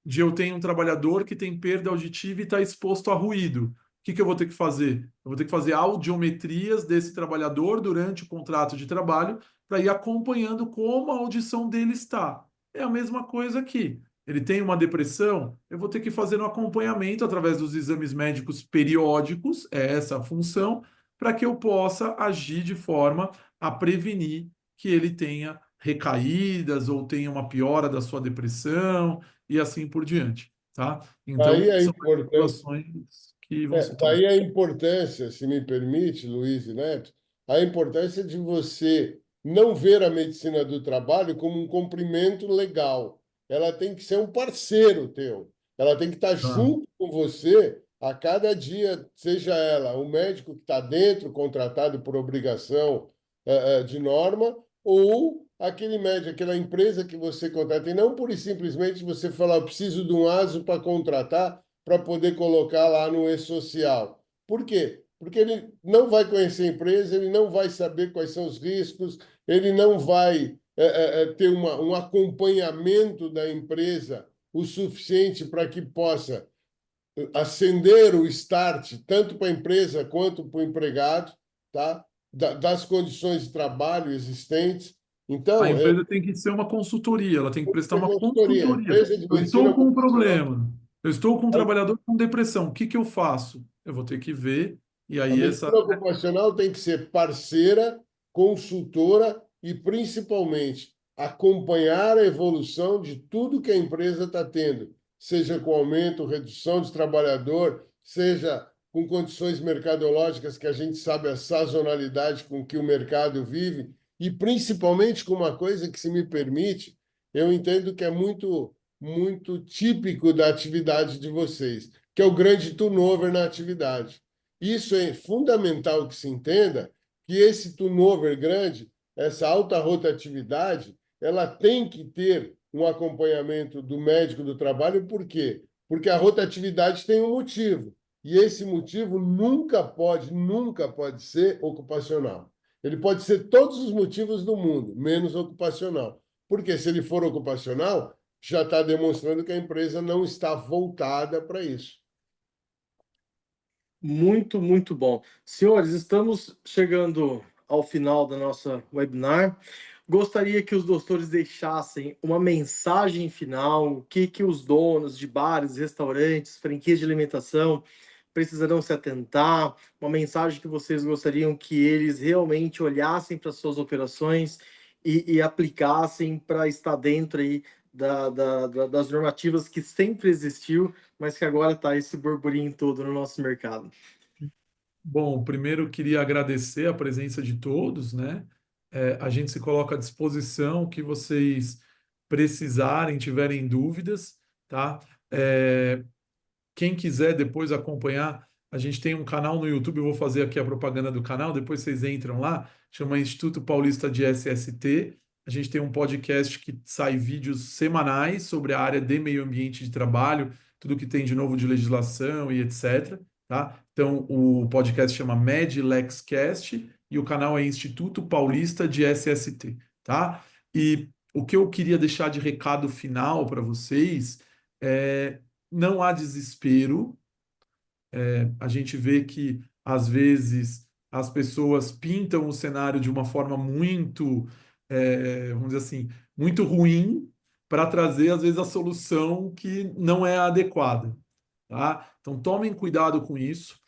de eu ter um trabalhador que tem perda auditiva e está exposto a ruído. O que eu vou ter que fazer? Eu vou ter que fazer audiometrias desse trabalhador durante o contrato de trabalho para ir acompanhando como a audição dele está. É a mesma coisa aqui. Ele tem uma depressão, eu vou ter que fazer um acompanhamento através dos exames médicos periódicos, é essa a função, para que eu possa agir de forma a prevenir que ele tenha recaídas ou tenha uma piora da sua depressão e assim por diante, tá? Daí Então, a são importância, situações que vão ser tomadas. daí a importância, se me permite, Luiz e Neto, a importância de você não ver a medicina do trabalho como um cumprimento legal. Ela tem que ser um parceiro teu. Ela tem que estar Tá? junto com você a cada dia, seja ela o médico que está dentro, contratado por obrigação de norma, ou aquele médico, aquela empresa que você contrata. E não pura e simplesmente você falar, eu preciso de um ASO para contratar, para poder colocar lá no e-social. Por quê? Porque ele não vai conhecer a empresa, ele não vai saber quais são os riscos, ele não vai ter um acompanhamento da empresa o suficiente para que possa acender o start, tanto para a empresa quanto para o empregado, tá? Das condições de trabalho existentes. A Então, empresa tem que ser uma consultoria, ela tem que prestar é uma consultoria, consultoria. empresa de Eu medicina estou com um ocupacional. problema, eu estou com um trabalhador com depressão, o que que eu faço? Eu vou ter que ver, e A aí essa. medicina ocupacional tem que ser parceira, consultora e, principalmente, acompanhar a evolução de tudo que a empresa está tendo, seja com aumento, redução de trabalhador, seja com condições mercadológicas, que a gente sabe a sazonalidade com que o mercado vive, e principalmente com uma coisa que, se me permite, eu entendo que é muito típico da atividade de vocês, que é o grande turnover na atividade. Isso é fundamental que se entenda que esse turnover grande, essa alta rotatividade, ela tem que ter um acompanhamento do médico do trabalho. Por quê? Porque a rotatividade tem um motivo. E esse motivo nunca pode ser ocupacional. Ele pode ser todos os motivos do mundo, menos ocupacional. Porque se ele for ocupacional, já está demonstrando que a empresa não está voltada para isso. Muito, muito bom. Senhores, estamos chegando ao final da nossa webinar. Gostaria que os doutores deixassem uma mensagem final, o que os donos de bares, restaurantes, franquias de alimentação precisarão se atentar, uma mensagem que vocês gostariam que eles realmente olhassem para suas operações e aplicassem para estar dentro aí das normativas que sempre existiu, mas que agora está esse burburinho todo no nosso mercado. Bom, primeiro eu queria agradecer a presença de todos, né? A gente se coloca à disposição, o que vocês precisarem, tiverem dúvidas, tá? É, quem quiser depois acompanhar, a gente tem um canal no YouTube, eu vou fazer aqui a propaganda do canal, depois vocês entram lá, chama Instituto Paulista de SST. A gente tem um podcast que sai vídeos semanais sobre a área de meio ambiente de trabalho, tudo que tem de novo de legislação e etc. Tá? Então, o podcast chama MedLexCast e o canal é Instituto Paulista de SST. Tá? E o que eu queria deixar de recado final para vocês é não há desespero. A gente vê que, às vezes, as pessoas pintam o cenário de uma forma muito, vamos dizer assim, muito ruim para trazer, às vezes, a solução que não é adequada, tá? Então, tomem cuidado com isso.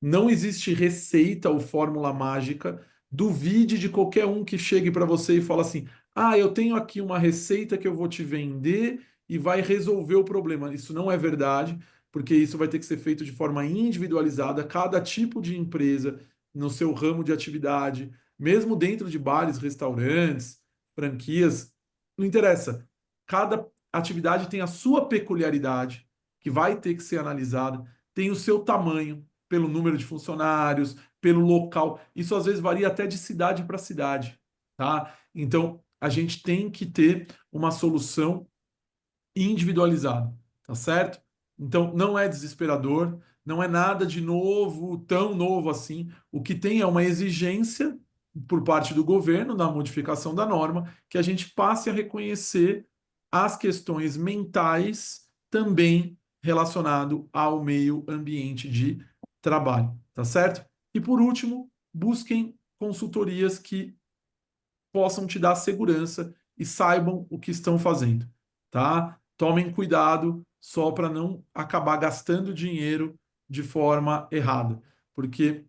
Não existe receita ou fórmula mágica. Duvide de qualquer um que chegue para você e fala assim: ah, eu tenho aqui uma receita que eu vou te vender e vai resolver o problema. Isso não é verdade, porque isso vai ter que ser feito de forma individualizada, cada tipo de empresa no seu ramo de atividade, mesmo dentro de bares, restaurantes, franquias, não interessa. Cada atividade tem a sua peculiaridade, que vai ter que ser analisada, tem o seu tamanho pelo número de funcionários, pelo local. Isso às vezes varia até de cidade para cidade, tá? Então, a gente tem que ter uma solução individualizada, tá certo? Então, não é desesperador, não é nada de novo, tão novo assim. O que tem é uma exigência por parte do governo, na modificação da norma, que a gente passe a reconhecer as questões mentais também relacionado ao meio ambiente de trabalho, tá certo? E por último, busquem consultorias que possam te dar segurança e saibam o que estão fazendo, tá? Tomem cuidado só para não acabar gastando dinheiro de forma errada, porque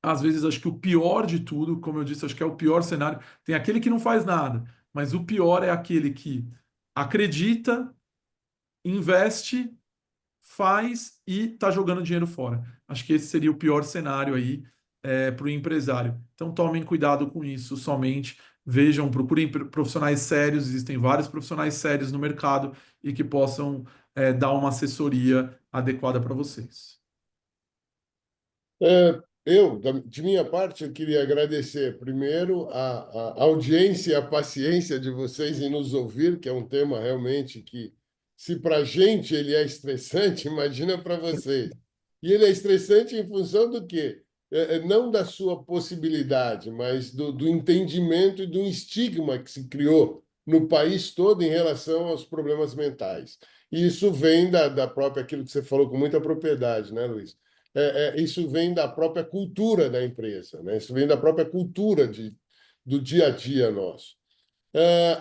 às vezes acho que o pior de tudo, como eu disse, acho que é o pior cenário, tem aquele que não faz nada, mas o pior é aquele que acredita, investe, faz e está jogando dinheiro fora. Acho que esse seria o pior cenário aí para o empresário. Então tomem cuidado com isso somente. Vejam, procurem profissionais sérios, existem vários profissionais sérios no mercado e que possam dar uma assessoria adequada para vocês. De minha parte, eu queria agradecer primeiro a audiência e a paciência de vocês em nos ouvir, que é um tema realmente que, se para a gente ele é estressante, imagina para vocês. E ele é estressante em função do quê? Não da sua possibilidade, mas do entendimento e do estigma que se criou no país todo em relação aos problemas mentais. E isso vem da própria, aquilo que você falou com muita propriedade, né, Luiz? Isso vem da própria cultura da empresa, né? Isso vem da própria cultura do dia a dia nosso.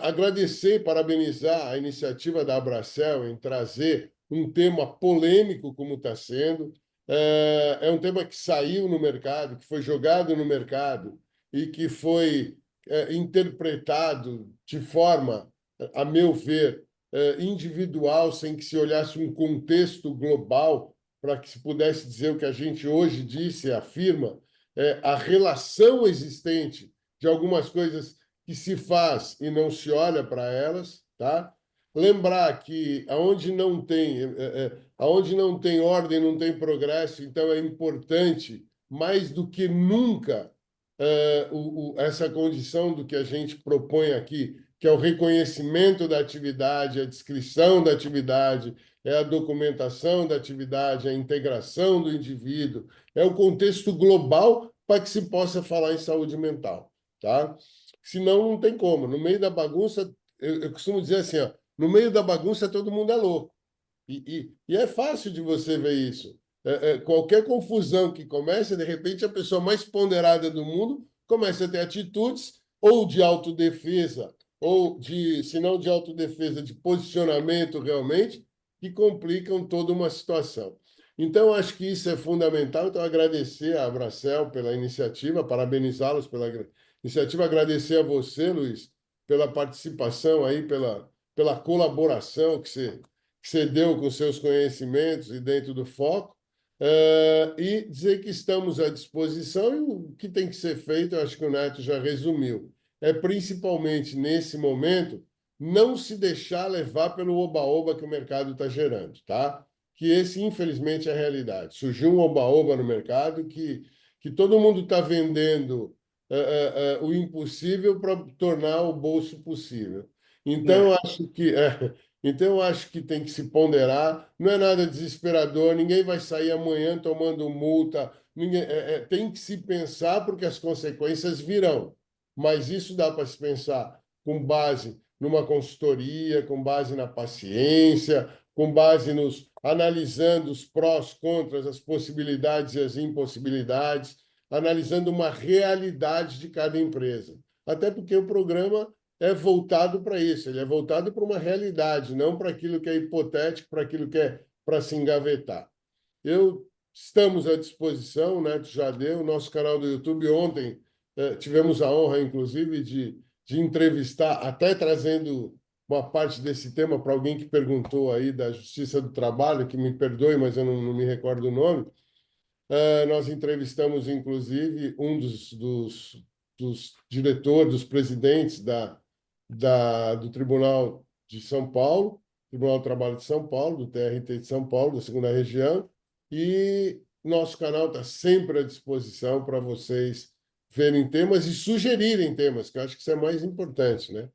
Agradecer e parabenizar a iniciativa da Abracel em trazer um tema polêmico como está sendo. É um tema que saiu no mercado, que foi jogado no mercado e que foi interpretado de forma, a meu ver, individual, sem que se olhasse um contexto global para que se pudesse dizer o que a gente hoje disse e afirma, a relação existente de algumas coisas que se faz e não se olha para elas, tá? Lembrar que aonde não tem ordem, não tem progresso, então é importante, mais do que nunca, essa condição do que a gente propõe aqui, que é o reconhecimento da atividade, a descrição da atividade, é a documentação da atividade, a integração do indivíduo, é o contexto global para que se possa falar em saúde mental, tá? Senão não tem como. No meio da bagunça, eu costumo dizer assim, ó, no meio da bagunça todo mundo é louco. E é fácil de você ver isso. Qualquer confusão que comece, de repente, a pessoa mais ponderada do mundo começa a ter atitudes ou de autodefesa, ou de, se não de autodefesa, de posicionamento realmente, que complicam toda uma situação. Então, acho que isso é fundamental. Então, agradecer a Abracel pela iniciativa, parabenizá-los pela iniciativa, agradecer a você, Luiz, pela participação aí, pela colaboração que você deu com seus conhecimentos e dentro do foco, e dizer que estamos à disposição e o que tem que ser feito, eu acho que o Neto já resumiu. É principalmente nesse momento não se deixar levar pelo oba-oba que o mercado está gerando, tá? Que esse, infelizmente, é a realidade. Surgiu um oba-oba no mercado que todo mundo está vendendo o impossível para tornar o bolso possível. Então, eu acho que tem que se ponderar. Não é nada desesperador, ninguém vai sair amanhã tomando multa. Tem que se pensar porque as consequências virão. Mas isso dá para se pensar com base numa consultoria, com base na paciência, com base analisando os prós, contras, as possibilidades e as impossibilidades, analisando uma realidade de cada empresa. Até porque o programa é voltado para isso, ele é voltado para uma realidade, não para aquilo que é hipotético, para aquilo que é para se engavetar. Estamos à disposição, né? Já deu, nosso canal do YouTube. Ontem tivemos a honra, inclusive, de entrevistar, até trazendo uma parte desse tema para alguém que perguntou aí da Justiça do Trabalho, que me perdoe, mas eu não me recordo o nome. Nós entrevistamos, inclusive, um dos diretores, dos presidentes do Tribunal de São Paulo, Tribunal do Trabalho de São Paulo, do TRT de São Paulo, da segunda região, e nosso canal está sempre à disposição para vocês verem temas e sugerirem temas, que eu acho que isso é mais importante, né?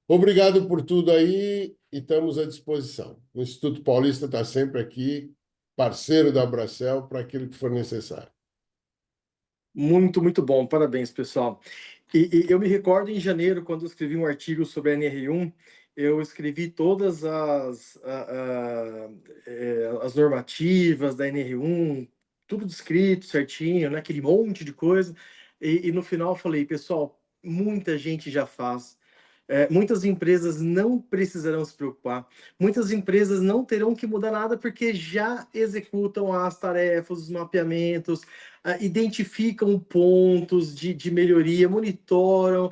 Obrigado por tudo aí e estamos à disposição. O Instituto Paulista está sempre aqui, parceiro da Abracel, para aquilo que for necessário. Muito, muito bom. Parabéns, pessoal. E eu me recordo em janeiro, quando eu escrevi um artigo sobre a NR1, eu escrevi todas as normativas da NR1, tudo descrito certinho, né? Aquele monte de coisa. E no final eu falei, pessoal, muita gente já faz. Muitas empresas não precisarão se preocupar, muitas empresas não terão que mudar nada porque já executam as tarefas, os mapeamentos, identificam pontos de melhoria, monitoram,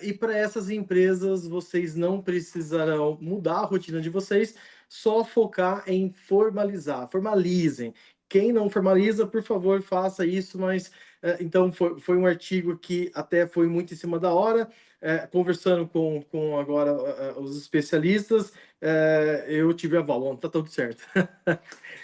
e para essas empresas vocês não precisarão mudar a rotina de vocês, só focar em formalizar, formalizem. Quem não formaliza, por favor, faça isso, mas então foi um artigo que até foi muito em cima da hora. Conversando com agora os especialistas, eu tive a aval, tá tudo certo.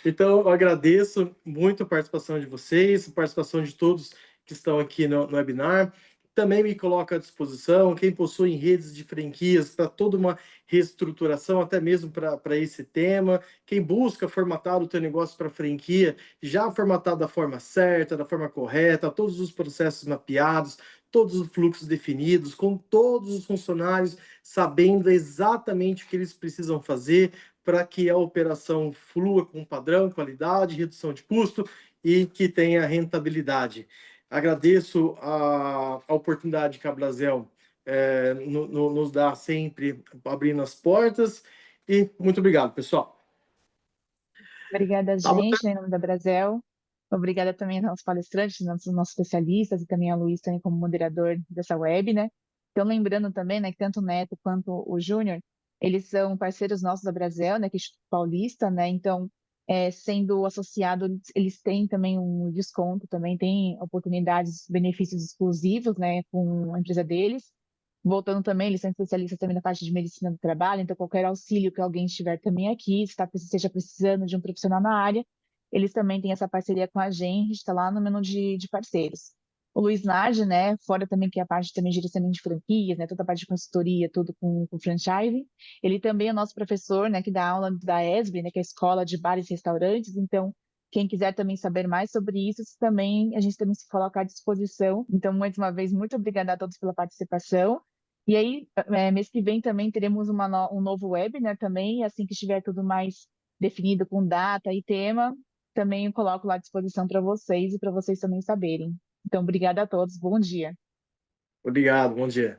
Então, eu agradeço muito a participação de vocês, a participação de todos que estão aqui no webinar. Também me coloco à disposição, quem possui redes de franquias para toda uma reestruturação, até mesmo para esse tema. Quem busca formatar o teu negócio para franquia, já formatado da forma certa, da forma correta, todos os processos mapeados, todos os fluxos definidos, com todos os funcionários sabendo exatamente o que eles precisam fazer para que a operação flua com padrão, qualidade, redução de custo e que tenha rentabilidade. Agradeço a oportunidade que a Brasel nos dá sempre, abrindo as portas, e muito obrigado, pessoal. Obrigada, Tá bom? gente, em nome da Brasel. Obrigada também aos palestrantes, nossos especialistas, e também a Luiz também como moderador dessa web, né? Então, lembrando também, né, que tanto o Neto quanto o Júnior, eles são parceiros nossos da Brasel, né, que é Instituto Paulista, né? Então, sendo associado, eles têm também um desconto, também têm oportunidades, benefícios exclusivos, né, com a empresa deles. Voltando também, eles são especialistas também na parte de medicina do trabalho, então qualquer auxílio que alguém estiver também aqui, se esteja precisando de um profissional na área, eles também têm essa parceria com a gente está lá no menu de parceiros. O Luiz Nardi, né, fora também que é a parte também de gerenciamento de franquias, né, toda a parte de consultoria, tudo com franchise, ele também é nosso professor, né, que dá aula da ESB, né, que é a Escola de Bares e Restaurantes, então quem quiser também saber mais sobre isso, também a gente também se coloca à disposição. Então, mais uma vez, muito obrigada a todos pela participação. E aí, mês que vem também teremos um novo web, né, também, assim que estiver tudo mais definido com data e tema, também eu coloco lá à disposição para vocês e para vocês também saberem. Então, obrigada a todos, bom dia. Obrigado, bom dia.